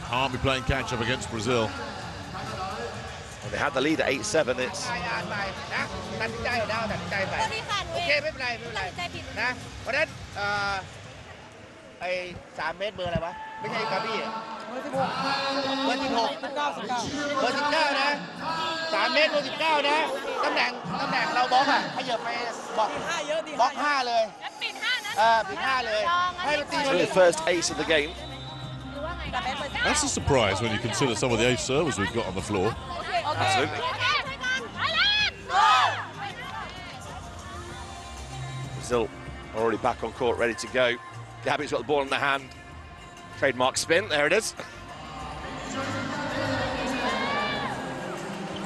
Can't be playing catch-up against Brazil. Well, they had the lead at 8-7. It's... the first ace of the game. That's a surprise when you consider some of the ace servers we've got on the floor. Absolutely. Brazil already back on court, ready to go. Gabby's got the ball in the hand. Trademark spin, there it is.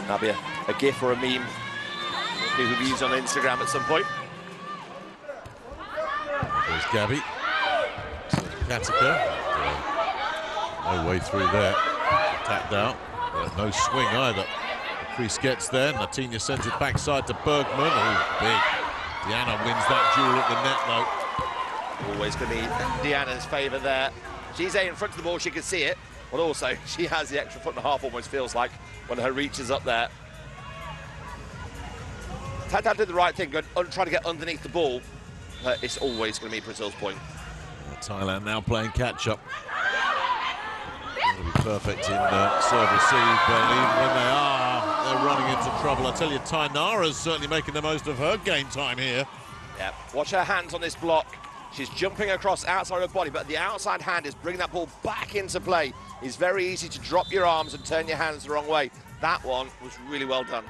That'll be a gif or a meme people will be used on Instagram at some point. There's Gabby. Katica. No way through there. Tapped out. No swing either. The crease gets there. Natinya sends it backside to Bergman. Oh, big. Diana wins that duel at the net, though. Always going to be Diana's favour there. She's in front of the ball, she can see it. But also, she has the extra foot and a half, almost feels like, when her reach is up there. Tata did the right thing, trying to get underneath the ball. But it's always going to be Brazil's point. Thailand now playing catch-up. It'll be perfect in serve receive, but even when they are, they're running into trouble. I tell you, Tainara's certainly making the most of her game time here. Yeah, watch her hands on this block. She's jumping across outside her body, but the outside hand is bringing that ball back into play. It's very easy to drop your arms and turn your hands the wrong way. That one was really well done.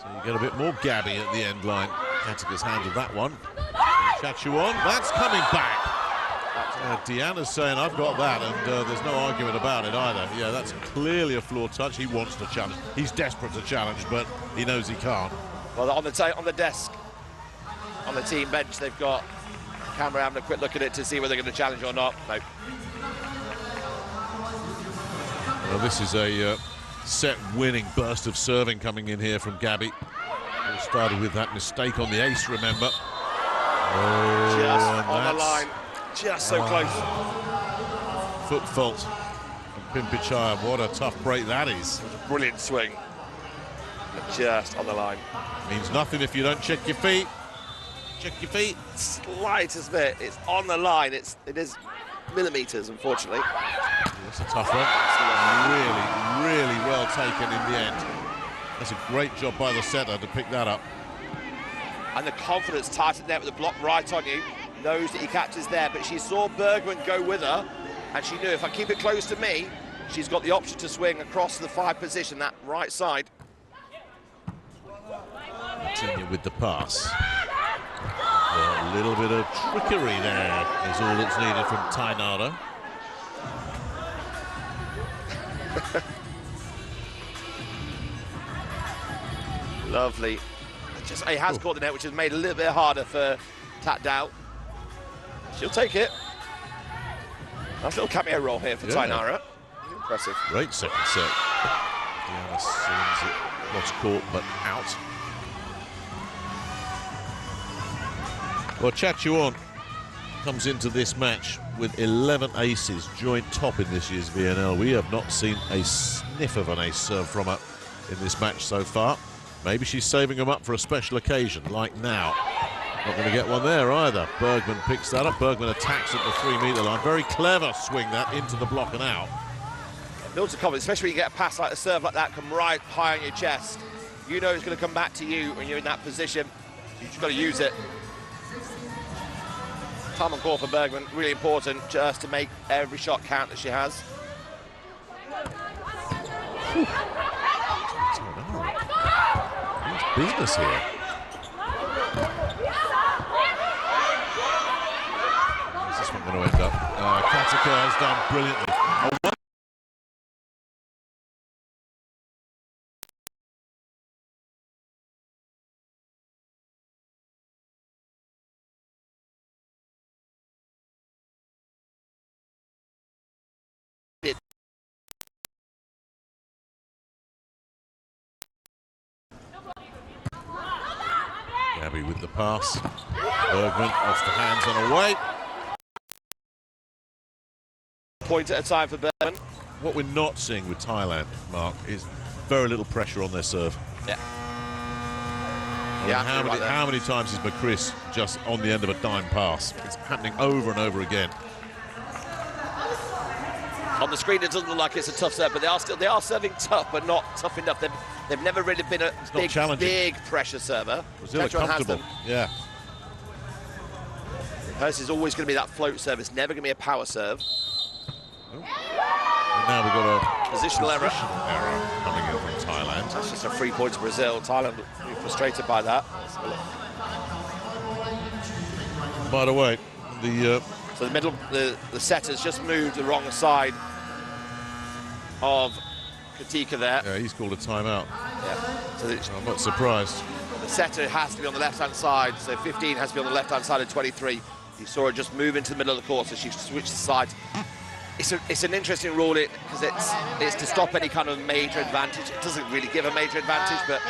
So you get a bit more Gabby at the end line. Katica's handled that one. Chachuan, that's coming back. Diana's saying, I've got that, and there's no argument about it either. Yeah, that's clearly a floor touch. He wants to challenge. He's desperate to challenge, but he knows he can't. Well, on the desk, on the team bench, they've got a camera having a quick look at it to see whether they're going to challenge or not. No. Well, this is a set-winning burst of serving coming in here from Gabby. It started with that mistake on the ace, remember. Oh, just on the line. Just so close. Foot fault from Pimpachaya. What a tough break that is. It was a brilliant swing. Just on the line. Means nothing if you don't check your feet. Check your feet. Slightest bit. It's on the line. It is millimetres, unfortunately. That's a tough one. Really, really well taken in the end. That's a great job by the setter to pick that up. And the confidence tight in there with the block right on you. Knows that he catches there, but she saw Bergman go with her, and she knew if I keep it close to me, she's got the option to swing across the 5 position, that right side. Continue with the pass. A little bit of trickery there is all that's needed from Tainara. Lovely. He has caught the net, which has made it a little bit harder for Tat Dao. She'll take it. Nice little cameo roll here for Tainara. Impressive. Great second set. Diana sends it cross court, but out. Well, Chachuan comes into this match with 11 aces, joint top in this year's VNL. We have not seen a sniff of an ace serve from her in this match so far. Maybe she's saving them up for a special occasion, like now. Not going to get one there either. Bergman picks that up. Bergman attacks at the 3-meter line. Very clever swing that into the block and out. Builds a confidence, especially when you get a pass like a serve like that, come right high on your chest. You know it's going to come back to you when you're in that position. You've just got to use it. Time on court for Bergman, really important just to make every shot count that she has. It's business here. Where's this one going to end up? Katika has done brilliantly. Gabby with the pass. Bergman off the hands and away. Point at a time for Bergman. What we're not seeing with Thailand, Mark, is very little pressure on their serve. Yeah. How many times is McChris just on the end of a dime pass? It's happening over and over again. On the screen, it doesn't look like it's a tough serve, but they are serving tough, but not tough enough. They've never really been a big pressure server. Brazil are comfortable. Yeah. Hers is always going to be that float serve. It's never going to be a power serve. Oh. And now we've got a positional error coming in from Thailand. That's just a 3 point to Brazil. Thailand will be frustrated by that. By the way, so the middle, the setter's just moved the wrong side of Katika there. Yeah, he's called a timeout. Yeah. So I'm not surprised. The setter has to be on the left-hand side, so 15 has to be on the left-hand side of 23. You saw her just move into the middle of the court, so she switched sides. It's an interesting rule because it's to stop any kind of major advantage. It doesn't really give a major advantage, but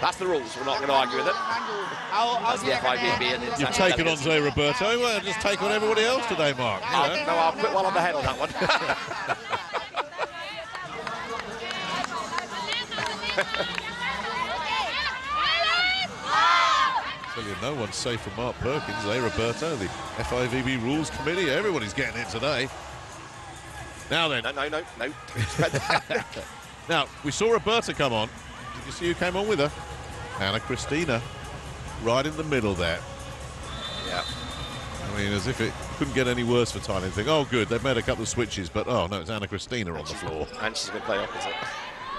that's the rules. We're not going to argue with it. That's the FIVB. And you've taken on Zé Roberto. Well, just take on everybody else today, Mark. No, I'll put one on the head on that one. Tell you, no one's safe from Mark Perkins. Zé Roberto, the FIVB Rules Committee. Everybody's getting it today. Now then. No. Now, we saw Roberta come on. Did you see who came on with her? Anna Cristina, right in the middle there. Yeah. I mean, as if it couldn't get any worse for Thailand. Think, oh, good, they've made a couple of switches, but oh no, it's Anna Cristina on the floor. And she's going to play opposite.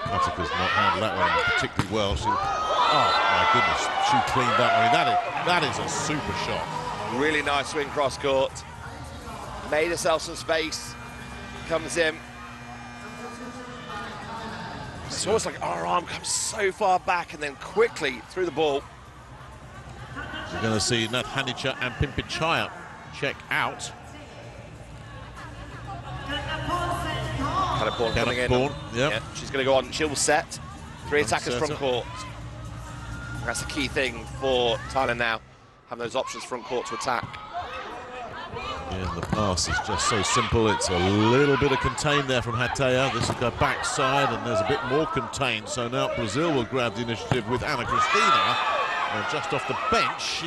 Katika's not handled that one particularly well. Oh my goodness, she cleaned up. I mean, that is a super shot. Really nice swing cross court. Made herself some space. Comes in. It's almost like our arm comes so far back and then quickly through the ball. We're going to see Nat Hanica and Pimpichaya check out. Kind of coming in. Yep. Yeah, she's going to go on. She'll set. 3 attackers front court. That's the key thing for Thailand now. Having those options front court to attack. Yeah, the pass is just so simple. It's a little bit of contain there from Hatea. This is her backside, and there's a bit more contained. So now Brazil will grab the initiative with Anna Cristina. And just off the bench, she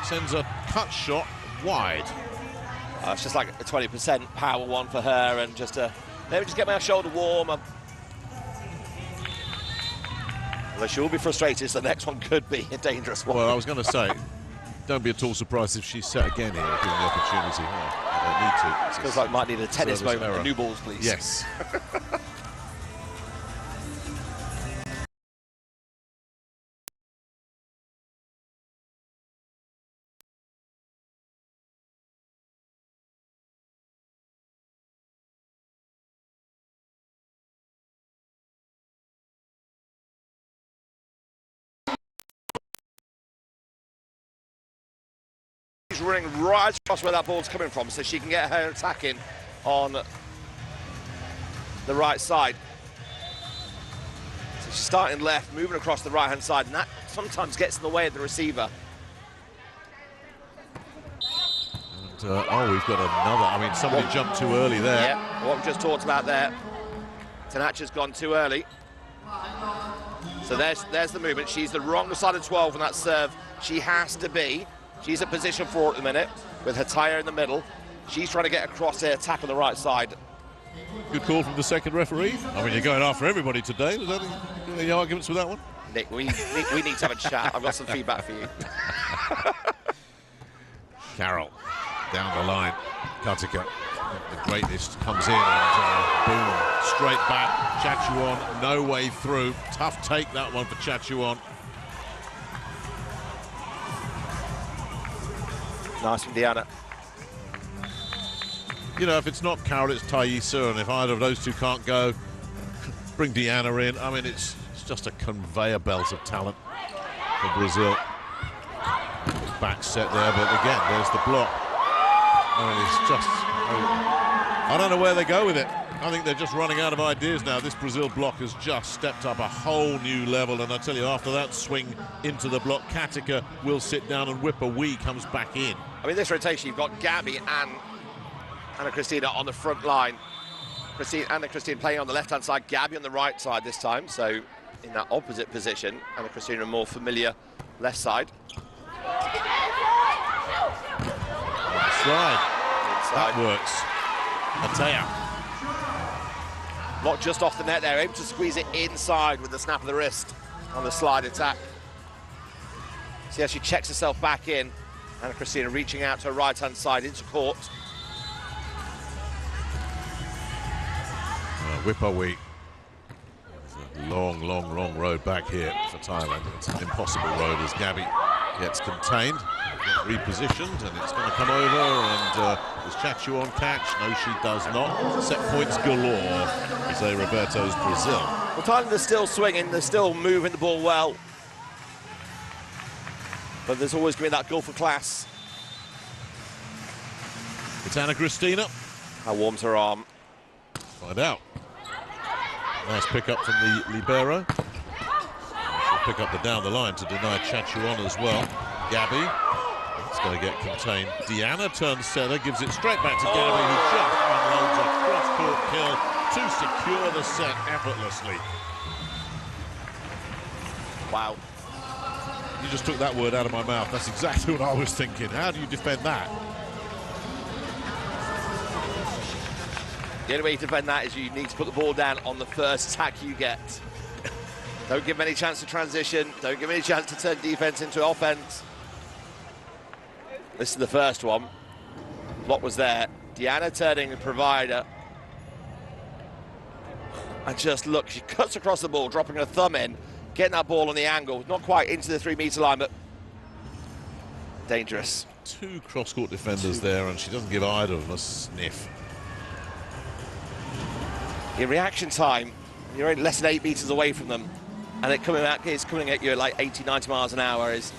sends a cut shot wide. It's just like a 20% power one for her, and just maybe just get my shoulder warm. Although she will be frustrated, so the next one could be a dangerous one. Well, I was going to say, don't be at all surprised if she's set again here, given the opportunity. Oh, I don't need to. It feels like might need a tennis moment. Error. New balls, please. Yes. She's running right across where that ball's coming from, so she can get her attack in on the right side. So she's starting left, moving across the right-hand side, and that sometimes gets in the way of the receiver. oh, we've got another. I mean, somebody jumped too early there. Yeah, what we just talked about there. Tanacha's gone too early. So there's the movement. She's the wrong side of 12 on that serve. She has to be. She's at position 4 at the minute with her tire in the middle. She's trying to get across the attack on the right side. Good call from the second referee. I mean, you're going after everybody today. Was that any arguments with that one? Nick, we need to have a chat. I've got some feedback for you. Carroll down the line. Katika, the greatest, comes in and boom, straight back. Chachuan, no way through. Tough take that one for Chachuan. Nice from Diana. You know, if it's not Carroll, it's Thaisa, and if either of those two can't go, bring Diana in. I mean, it's just a conveyor belt of talent for Brazil. Back set there, but again, there's the block. I mean, it's just... I don't know where they go with it. I think they're just running out of ideas now. This Brazil block has just stepped up a whole new level, and I tell you, after that swing into the block, Katika will sit down and whip a wee, comes back in. I mean, this rotation, you've got Gabby and Anna Cristina on the front line. Anna Cristina playing on the left-hand side, Gabby on the right side this time, so in that opposite position. Anna Cristina, a more familiar left side. Slide. Inside. That works. Matea. Block just off the net there, able to squeeze it inside with the snap of the wrist on the slide attack. See how she checks herself back in. Anna Cristina reaching out to her right-hand side into court. Whipawee. Long, long, long road back here for Thailand. It's an impossible road as Gabby gets contained, repositioned, and it's going to come over. And does Chachuan catch? No, she does not. Set points galore for Zé Roberto's Brazil. Well, Thailand is still swinging, they're still moving the ball well. But there's always going to be that goal for class. It's Anna Cristina. How warm's her arm? Find out. Nice pick up from the libero. She'll pick up the down the line to deny Chachuan as well. Gabby, it's going to get contained. Diana turns center, gives it straight back to Gabby, who just unloads a cross-court kill to secure the set effortlessly. Wow. You just took that word out of my mouth. That's exactly what I was thinking. How do you defend that? The only way you defend that is you need to put the ball down on the first attack you get. Don't give them any chance to transition. Don't give them any chance to turn defense into offense. This is the first one. Block was there. Diana turning the provider. And just look, she cuts across the ball, dropping her thumb in, getting that ball on the angle. Not quite into the 3-meter line, but dangerous. Two cross-court defenders there, and she doesn't give either of them a sniff. Your reaction time, you're only less than 8 meters away from them, and it's coming at you at like 80, 90 miles an hour. Is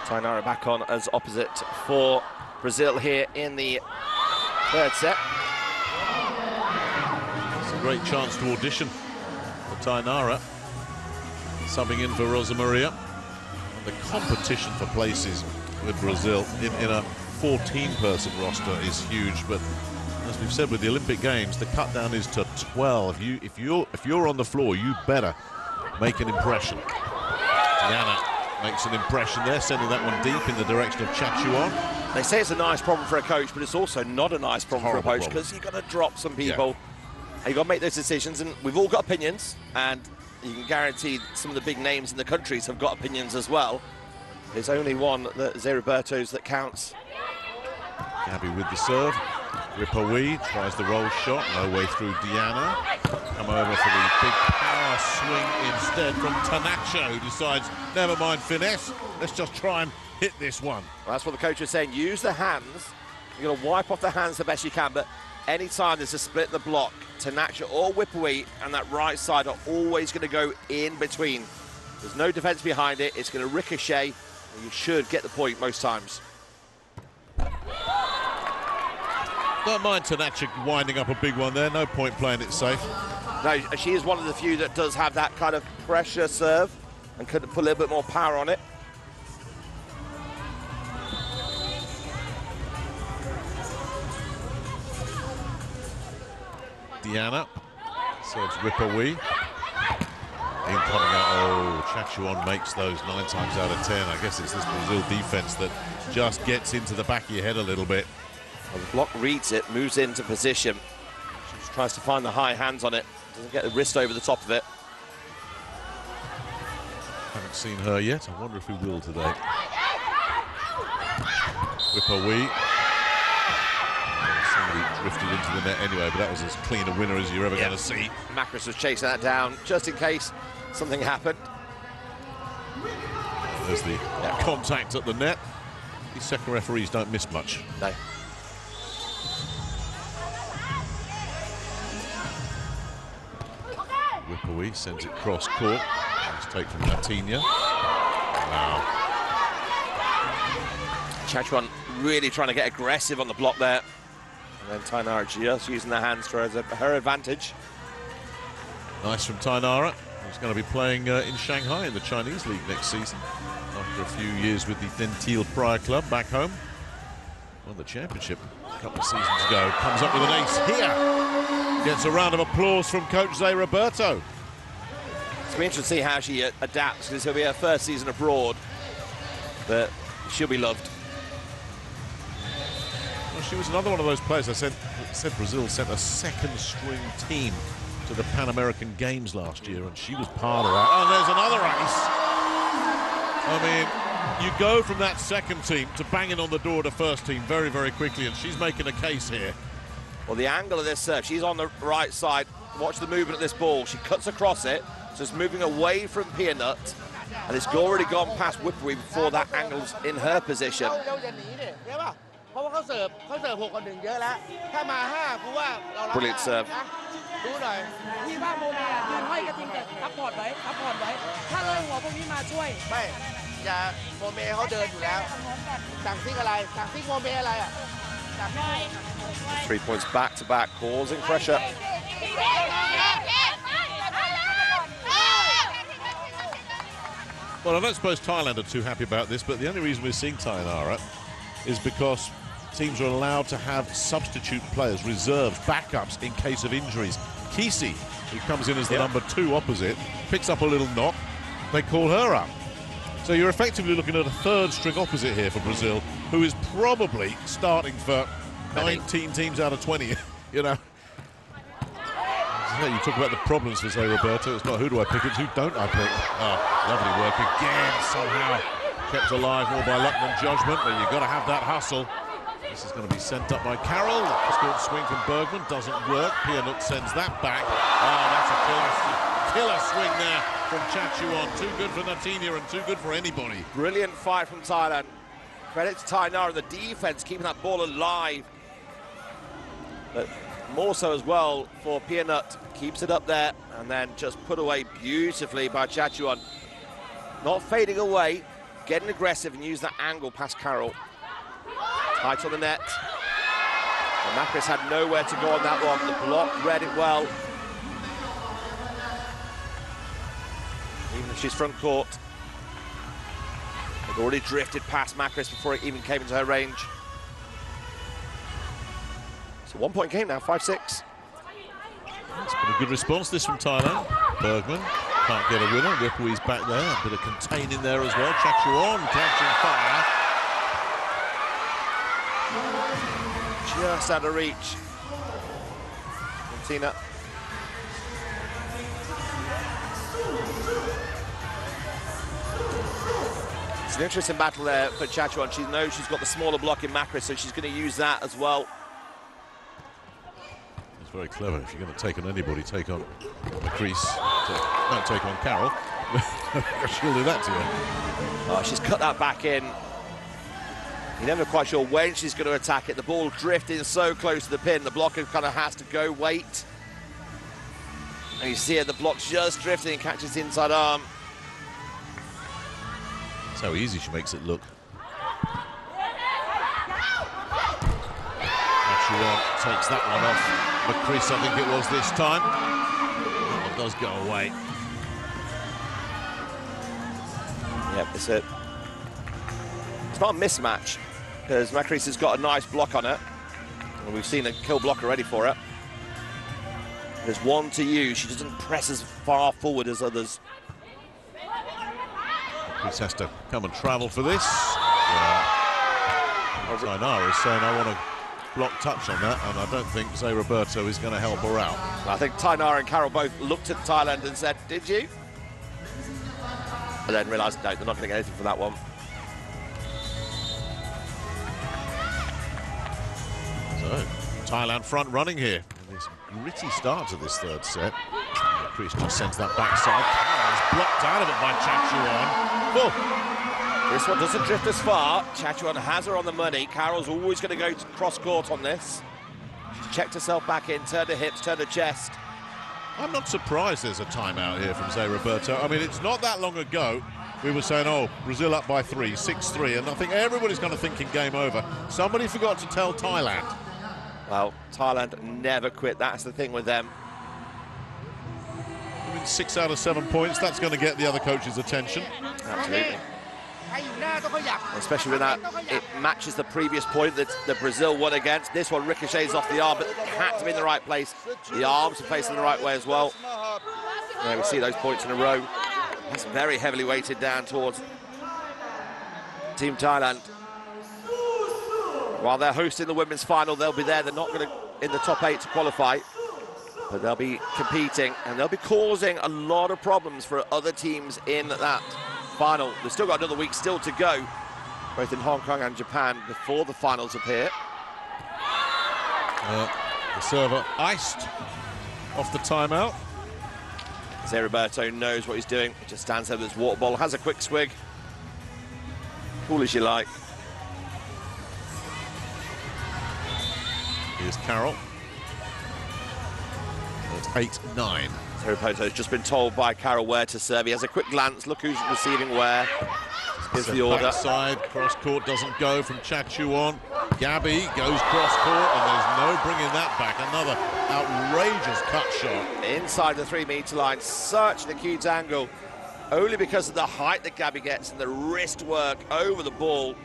Tainara back on as opposite for Brazil here in the third set. It's a great chance to audition. Tainara subbing in for Rosa Maria. The competition for places with Brazil in a 14-person roster is huge, but as we've said with the Olympic Games, the cut down is to 12. If you're on the floor, you better make an impression. Diana makes an impression there, sending that one deep in the direction of Chachuan. They say it's a nice problem for a coach, but it's also not a nice problem for a coach because you've got to drop some people. Yeah. You've got to make those decisions, and we've all got opinions, and you can guarantee some of the big names in the countries have got opinions as well. There's only one, Zé Roberto's, that counts. Gabby with the serve. Ripawee tries the roll shot, no way through Diana. Come over for the big power swing instead from Tanacha, who decides, never mind finesse, let's just try and hit this one. Well, that's what the coach was saying, use the hands. You're going to wipe off the hands the best you can, but anytime there's a split in the block, Tanacha or Whipawee and that right side are always going to go in between. There's no defense behind it. It's going to ricochet, and you should get the point most times. Don't mind Tanacha winding up a big one there. No point playing it safe. No, she is one of the few that does have that kind of pressure serve and could put a little bit more power on it. Diana serves Ripawee. Incoming out. Oh, Chachuan makes those 9 times out of 10. I guess it's this Brazil defense that just gets into the back of your head a little bit. Well, the block reads it, moves into position. She just tries to find the high hands on it. Doesn't get the wrist over the top of it. Haven't seen her yet. I wonder if we will today. Ripawee. Somebody drifted into the net anyway, but that was as clean a winner as you're ever going to see. Macris was chasing that down just in case something happened. There's the contact at the net. These second referees don't miss much. No. Ripawee sends it cross court. Nice take from Latinia. Wow. Chachuan really trying to get aggressive on the block there. And then Tainara just using the hands for her advantage. Nice from Tainara, who's going to be playing in Shanghai in the Chinese League next season. After a few years with the Dentil Prior Club back home. Won the championship a couple of seasons ago. Comes up with an ace here. Gets a round of applause from coach Zé Roberto. It's be interesting to see how she adapts, because it'll be her first season abroad. But she'll be loved. Well, she was another one of those players. I said Brazil sent a second-string team to the Pan American Games last year, and she was part of that. Oh, there's another ace. I mean, you go from that second team to banging on the door to first team very, very quickly, and she's making a case here. Well, the angle of this serve, she's on the right side. Watch the movement of this ball. She cuts across it, so it's moving away from Peanut, and it's already gone past Whippery before that angle's in her position. Brilliant serve. Yeah, 3 points back to back, causing pressure. Well, I don't suppose Thailand are too happy about this, but the only reason we're seeing Tainara is because teams are allowed to have substitute players, reserves, backups in case of injuries. Kisi, who comes in as the number 2 opposite, picks up a little knock. They call her up. So you're effectively looking at a third string opposite here for Brazil, who is probably starting for 19 teams out of 20, you know. You talk about the problems for Zé Roberto. It's not who do I pick, it's who don't I pick. Oh, lovely work again, somehow kept alive more by luck than judgment, but you've got to have that hustle. This is going to be sent up by Carroll. Scored swing from Bergman, doesn't work. Pianut sends that back. Oh, that's a killer swing there from Chachuan. Too good for Natinia and too good for anybody. Brilliant fight from Thailand. Credit to Tainara, the defense keeping that ball alive. But more so as well for Pianut. Keeps it up there and then just put away beautifully by Chachuan. Not fading away, getting aggressive and use that angle past Carroll. Tight on the net. And Macris had nowhere to go on that one. The block read it well. Even if she's front court. They've already drifted past Macris before it even came into her range. It's a 1 point game now, 5-6. It's been a good response, this from Thailand. Bergman can't get a winner. Whippery's back there. A bit of containing there as well. Chachuan catching fire. Just out of reach. Tina. It's an interesting battle there for Chachuan. She knows she's got the smaller block in Macris, so she's going to use that as well. It's very clever. If you're going to take on anybody, take on Macris. Don't take on Carroll. She'll do that to you. Oh, she's cut that back in. You're never quite sure when she's going to attack it. The ball drifting so close to the pin, the blocker kind of has to go wait. And you see it, the block's just drifting and catches the inside arm. That's how easy she makes it look. Chachuan takes that one off. McCreese, I think it was this time. That one does go away. Yep, it's not a mismatch, because McCreese has got a nice block on it. And we've seen a kill block already for it. There's one to use. She doesn't press as far forward as others. McCreese has to come and travel for this. Tainara is saying, I want a block touch on that, and I don't think Zé Roberto is going to help her out. I think Tainara and Carol both looked at Thailand and said, did you? And then realised, no, they're not going to get anything for that one. So, Thailand front running here. And this gritty start to this third set. McCreese just sends that backside. Carol's blocked out of it by Chachuan. Oh. This one doesn't drift as far. Chachuan has her on the money. Carol's always going to go to cross court on this. She's checked herself back in, turned her hips, turned her chest. I'm not surprised there's a timeout here from Zé Roberto. I mean, it's not that long ago we were saying, oh, Brazil up by 3, 6-3, and I think everybody's kind of thinking game over. Somebody forgot to tell Thailand. Well, Thailand never quit. That's the thing with them. I mean, 6 out of 7 points, that's going to get the other coach's attention. Absolutely. Especially when that it matches the previous point that Brazil won against. This one ricochets off the arm, but it had to be in the right place. The arms are facing the right way as well. There we see those points in a row. It's very heavily weighted down towards Team Thailand. While they're hosting the women's final, they'll be there. They're not going to in the top 8 to qualify, but they'll be competing and they'll be causing a lot of problems for other teams in that final. They've still got another week still to go, both in Hong Kong and Japan, before the finals appear. The server iced off the timeout. Zé Roberto knows what he's doing. He just stands there with his water bottle, has a quick swig. Cool as you like. Here's Carol. It's 8-9. Zé Roberto's just been told by Carol where to serve. He has a quick glance, look who's receiving where. Here's the order. Backside, cross court doesn't go from Chachuan. Gabby goes cross court, and there's no bringing that back. Another outrageous cut shot. Inside the 3-meter line, such an acute angle. Only because of the height that Gabby gets and the wrist work over the ball.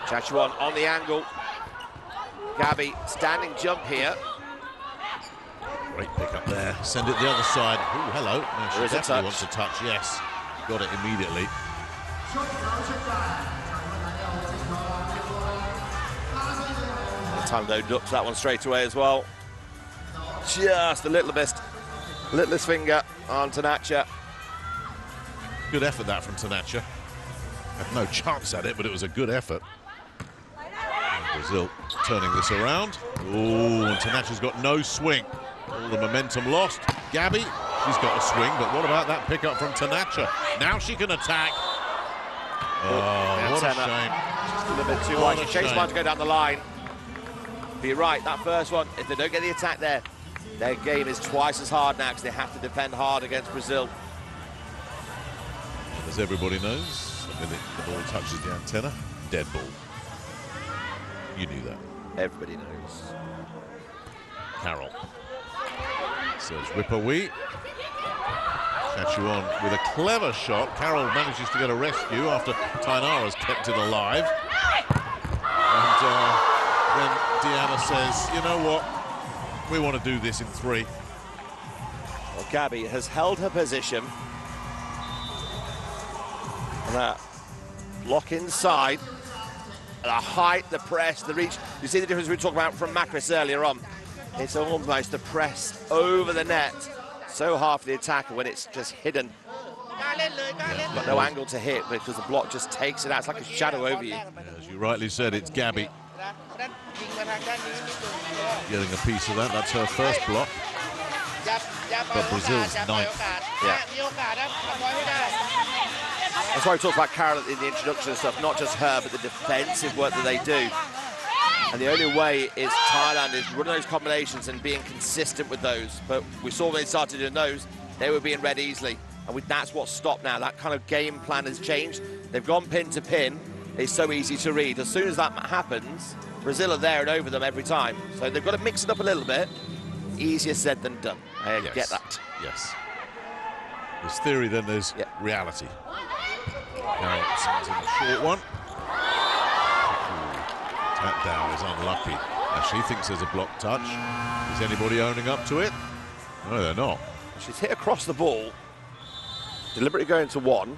Chachuan on the angle. Gabby, standing jump here. Great pick up there. Send it the other side. Ooh, hello. No, she definitely wants a touch, yes. Got it immediately. Tando ducks that one straight away as well. Just the littlest finger on Tanacha. Good effort that from Tanacha. Had no chance at it, but it was a good effort. Brazil turning this around. Oh, and Tanacha's got no swing. All the momentum lost. Gabby, she's got a swing, but what about that pickup from Tanacha? Now she can attack. Oh, what a shame. Just a little bit too wide. She chased mine to go down the line. But you're right, that first one, if they don't get the attack there, their game is twice as hard now because they have to defend hard against Brazil. As everybody knows, the minute the ball touches the antenna, dead ball. You knew that. Everybody knows. Carol. Serves Ripawee. Chachuan with a clever shot. Carol manages to get a rescue after Tainara's kept it alive. And then Deanna says, you know what? We want to do this in 3. Well, Gabby has held her position. And that block inside. The height, the press, the reach. You see the difference we were talking about from Macris earlier on. It's almost the press over the net. So hard for the attacker when it's just hidden. Yeah, got no angle to hit because the block just takes it out. It's like a shadow over you. Yeah, as you rightly said, it's Gabby getting a piece of that. That's her first block. But Brazil's 9th. Yeah. That's why we talked about Carol in the introduction and stuff. Not just her, but the defensive work that they do. And the only way is Thailand is running those combinations and being consistent with those. But we saw when they started doing those, they were being read easily. And that's what's stopped now. That kind of game plan has changed. They've gone pin to pin. It's so easy to read. As soon as that happens, Brazil are there and over them every time. So they've got to mix it up a little bit. Easier said than done. I get that. Yes. There's theory, then there's reality. Now sends in the short one. That down is unlucky. Now she thinks there's a block touch. Is anybody owning up to it? No, they're not. She's hit across the ball. Deliberately going to one.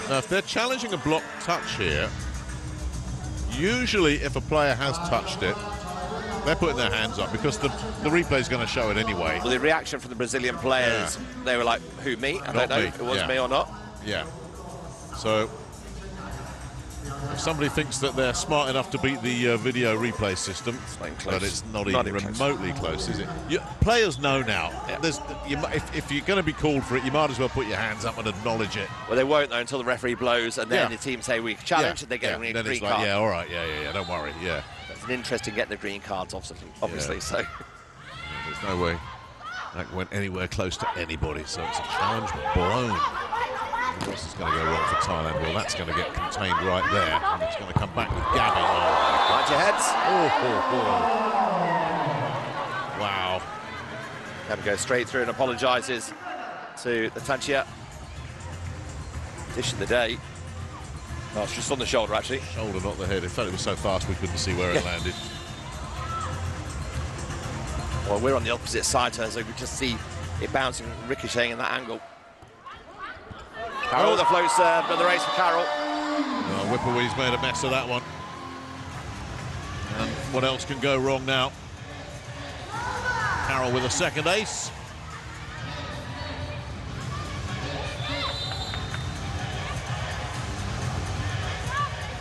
Now, if they're challenging a block touch here, usually if a player has touched it, they're putting their hands up because the replay is going to show it anyway. Well, the reaction from the Brazilian players, they were like, who, me? I don't know if it was me or not. Yeah. So, if somebody thinks that they're smart enough to beat the video replay system, but it's not even remotely close, is it? Players know now. Yeah. If you're going to be called for it, you might as well put your hands up and acknowledge it. Well, they won't, though, until the referee blows, and then the team say, we challenge, and they get a green it's card. Like, yeah, all right, yeah, don't worry, yeah. It's an interest in getting the green cards, obviously, so. There's no way that went anywhere close to anybody, so it's a challenge blown. What else is going to go wrong for Thailand? Well, that's going to get contained right there, and it's going to come back with Gabby. Mind your heads. Wow. Gabby goes straight through and apologises to the Tanchia. Dish of the day. Oh, it's just on the shoulder, actually. Shoulder, not the head. In fact, it was so fast we couldn't see where it landed. Well, we're on the opposite side to her, so we just see it bouncing, ricocheting in that angle. Carroll, the flow serve, but the race for Carroll. Oh, Whipperwee's made a mess of that one. And what else can go wrong now? Carroll with a second ace.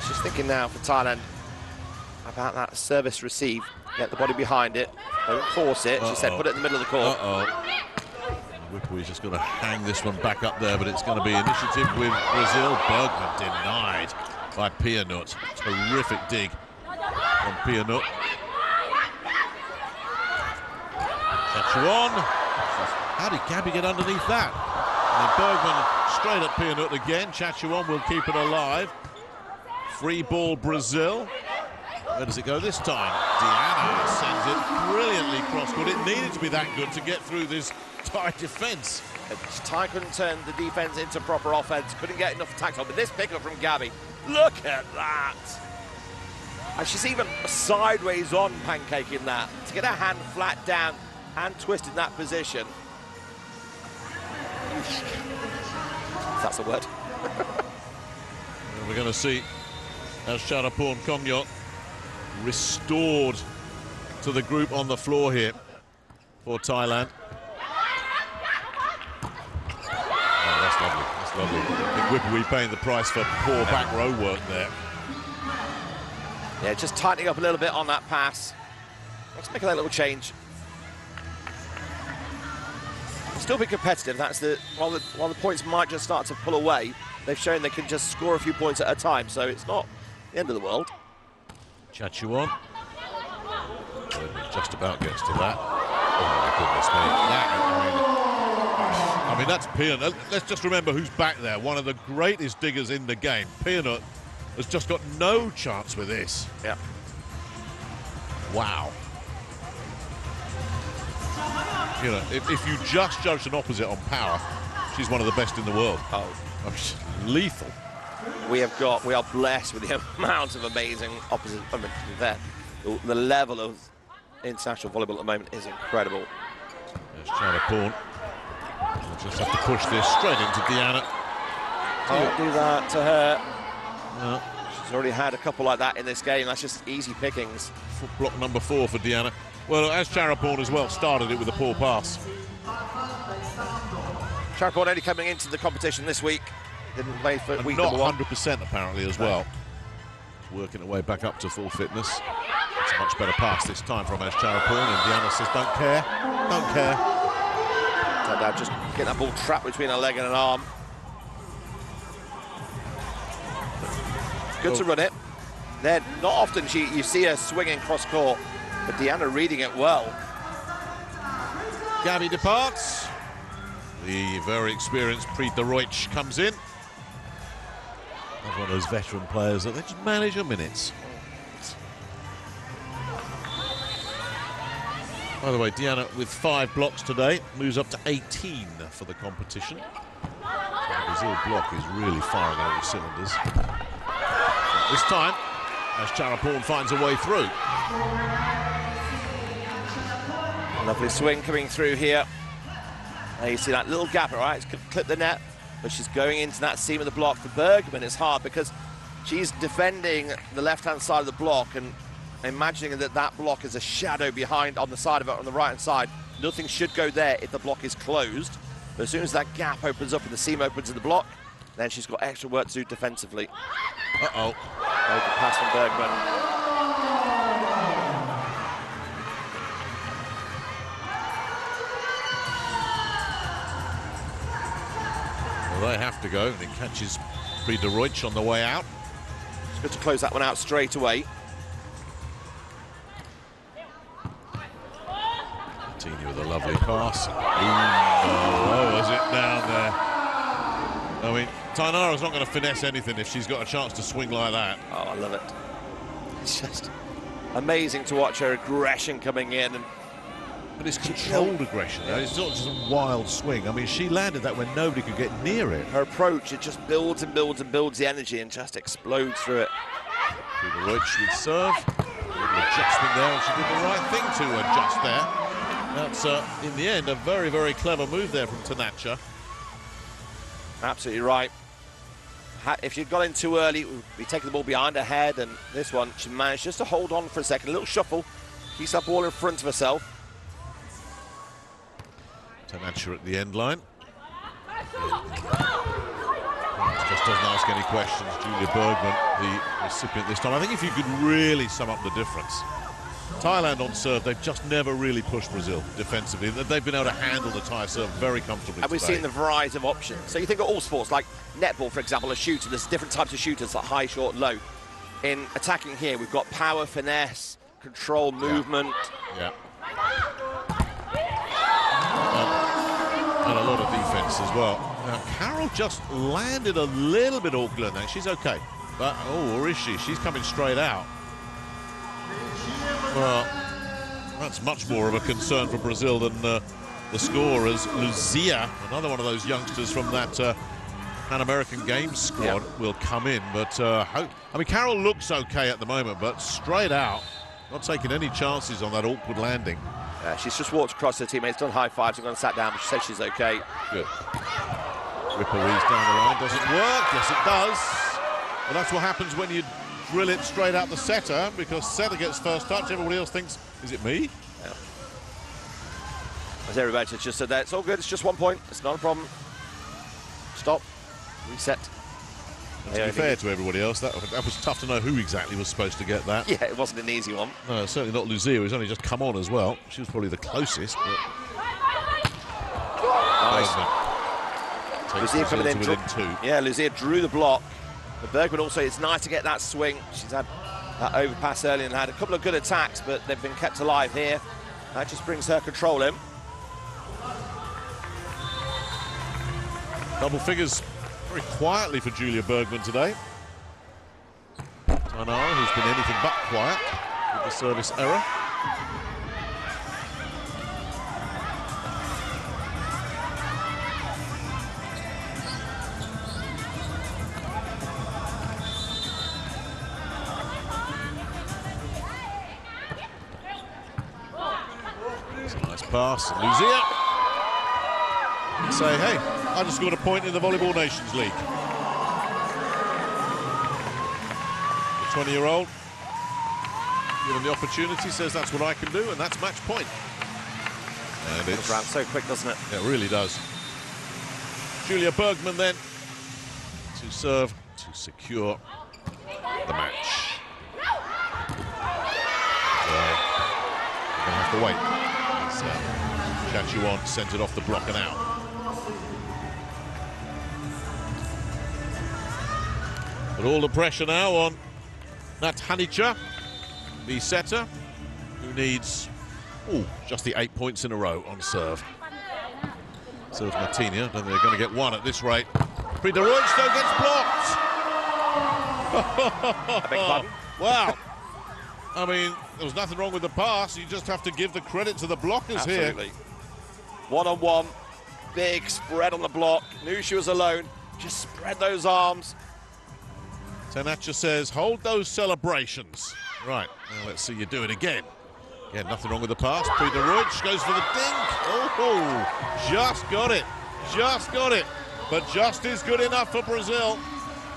Just thinking now for Thailand about that service receive. Get the body behind it. Don't force it. She said put it in the middle of the court. Whipperwee's just got to hang this one back up there, but it's going to be initiative with Brazil. Bergman denied by Pianut. Terrific dig from Pianut. Chachuan. How did Gabby get underneath that? And Bergman straight at Pianut again. Chachuan will keep it alive. Free ball, Brazil. Where does it go this time? Diana sends it brilliantly cross-court. It needed to be that good to get through this Thai defence. Thai couldn't turn the defence into proper offence, couldn't get enough attacks on, but this pickup from Gabby, look at that! And she's even sideways on pancaking that. To get her hand flat down, hand twisted in that position. That's a word. We're going to see as Charapon Kongyot restored to the group on the floor here for Thailand. Oh, that's lovely. That's lovely. I think Whipperwee paying the price for poor back row work there. Yeah, just tightening up a little bit on that pass. Let's make that little change. Still be competitive. That's while the points might just start to pull away, they've shown they can just score a few points at a time, so it's not the end of the world. Chachuan. Just about gets to that. Oh my goodness me. I mean, that's Pianut. Let's just remember who's back there. One of the greatest diggers in the game. Pianut has just got no chance with this. Yeah. Wow. You know, if you just judge an opposite on power, she's one of the best in the world. Oh, lethal. We are blessed with the amount of amazing opposite. I mean, the level of international volleyball at the moment is incredible. There's Charapon. We'll just have to push this straight into Diana. Don't do that to her. No. She's already had a couple like that in this game. That's just easy pickings. Block number 4 for Diana. Well, as Charapon as well started it with a poor pass. Charapon only coming into the competition this week. Didn't play for week not number 1. 100% apparently as well. Working her way back up to full fitness. It's a much better pass this time from Charapon, and Diana says, don't care, don't care. Just getting that ball trapped between her leg and an arm. Good to run it. Then, not often you see her swinging cross-court, but Deanna reading it well. Gabby departs. The very experienced Preet de Ruysch comes in. That's one of those veteran players that they just manage her minutes. By the way, Deanna with 5 blocks today, moves up to 18 for the competition. The Brazil block is really firing on all cylinders. This time, as Charapon finds a way through. Lovely swing coming through here. Now you see that little gap, all right? It's clipped the net, but she's going into that seam of the block. For Bergman, it's hard because she's defending the left-hand side of the block and imagining that that block is a shadow behind on the side of it on the right-hand side. Nothing should go there if the block is closed. But as soon as that gap opens up and the seam opens in the block, then she's got extra work to do defensively. Uh-oh. Very good pass from Bergman. Well, they have to go, and it catches Preet de Ruysch on the way out. It's good to close that one out straight away. Martini with a lovely pass. Oh, is it down there? I mean, Tainara's not going to finesse anything if she's got a chance to swing like that. Oh, I love it. It's just amazing to watch her aggression coming in. But it's controlled aggression. It's not just a wild swing. I mean, she landed that when nobody could get near it. Her approach, it just builds and builds and builds the energy and just explodes through it. Preet de Ruysch with serve. A little adjustment there, and she did the right thing to adjust there. That's, in the end, a very, very clever move there from Tanacha. Absolutely right. If she'd got in too early, we'd be taking the ball behind her head, and this one, she managed just to hold on for a second. A little shuffle, keeps that ball in front of herself. Tanacha at the end line. Just doesn't ask any questions. Julia Bergman, the recipient this time. I think if you could really sum up the difference, Thailand on serve, they've just never really pushed Brazil defensively. They've been able to handle the Thai serve very comfortably. And we've seen the variety of options. So you think of all sports, like netball, for example, a shooter, there's different types of shooters, like high, short, low. In attacking here, we've got power, finesse, control, movement. Yeah. And a lot of defense as well. Now, Carol just landed a little bit awkward there. She's okay. But, oh, or is she? She's coming straight out. Well, that's much more of a concern for Brazil than the score, as Luzia, another one of those youngsters from that Pan American Games squad, will come in. But, I mean, Carol looks okay at the moment, but straight out, not taking any chances on that awkward landing. She's just walked across her teammates, done high fives, and gone and sat down, but she said she's okay. Good. Ripperies down the line, doesn't work. Yes, it does. Well, that's what happens when you drill it straight out the setter, because setter gets first touch, everybody else thinks, is it me? Yeah. As everybody just said that, it's all good, it's just 1 point, it's not a problem. Stop, reset. To be fair to everybody else, that was tough to know who exactly was supposed to get that. Yeah, it wasn't an easy one. No, certainly not Luzia, who's only just come on as well. She was probably the closest. But nice. Luzia coming in, within 2. Yeah, Luzia drew the block. But Bergman also, it's nice to get that swing. She's had that overpass early and had a couple of good attacks, but they've been kept alive here. That just brings her control in. Double figures very quietly for Julia Bergman today. Tainara, who's been anything but quiet with the service error. It's a nice pass. Luzia. Say, hey, I just scored a point in the Volleyball Nations League. The 20-year-old, given the opportunity, says that's what I can do, and that's match point. And It's around so quick, doesn't it? It really does. Julia Bergman then to serve to secure the match. We're going to have to wait. Chachuan sent it off the block and out. But all the pressure now on Nathanica, the setter, who needs just the 8 points in a row on serve. So is Martina, and they're going to get one at this rate. Prideroich though gets blocked. I beg pardon? Wow. I mean, there was nothing wrong with the pass. You just have to give the credit to the blockers Absolutely. here. One-on-one, big spread on the block. Knew she was alone. Just spread those arms. Tenacha says, hold those celebrations. Right, now let's see you do it again. Yeah, nothing wrong with the pass. Prideroich goes for the dink. Oh, just got it. Just got it. But just is good enough for Brazil,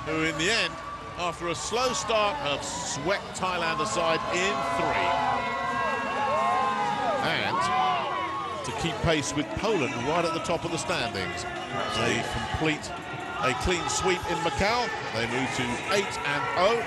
who in the end, after a slow start, have swept Thailand aside in 3. And to keep pace with Poland right at the top of the standings. They complete a clean sweep in Macao. They move to 8-0.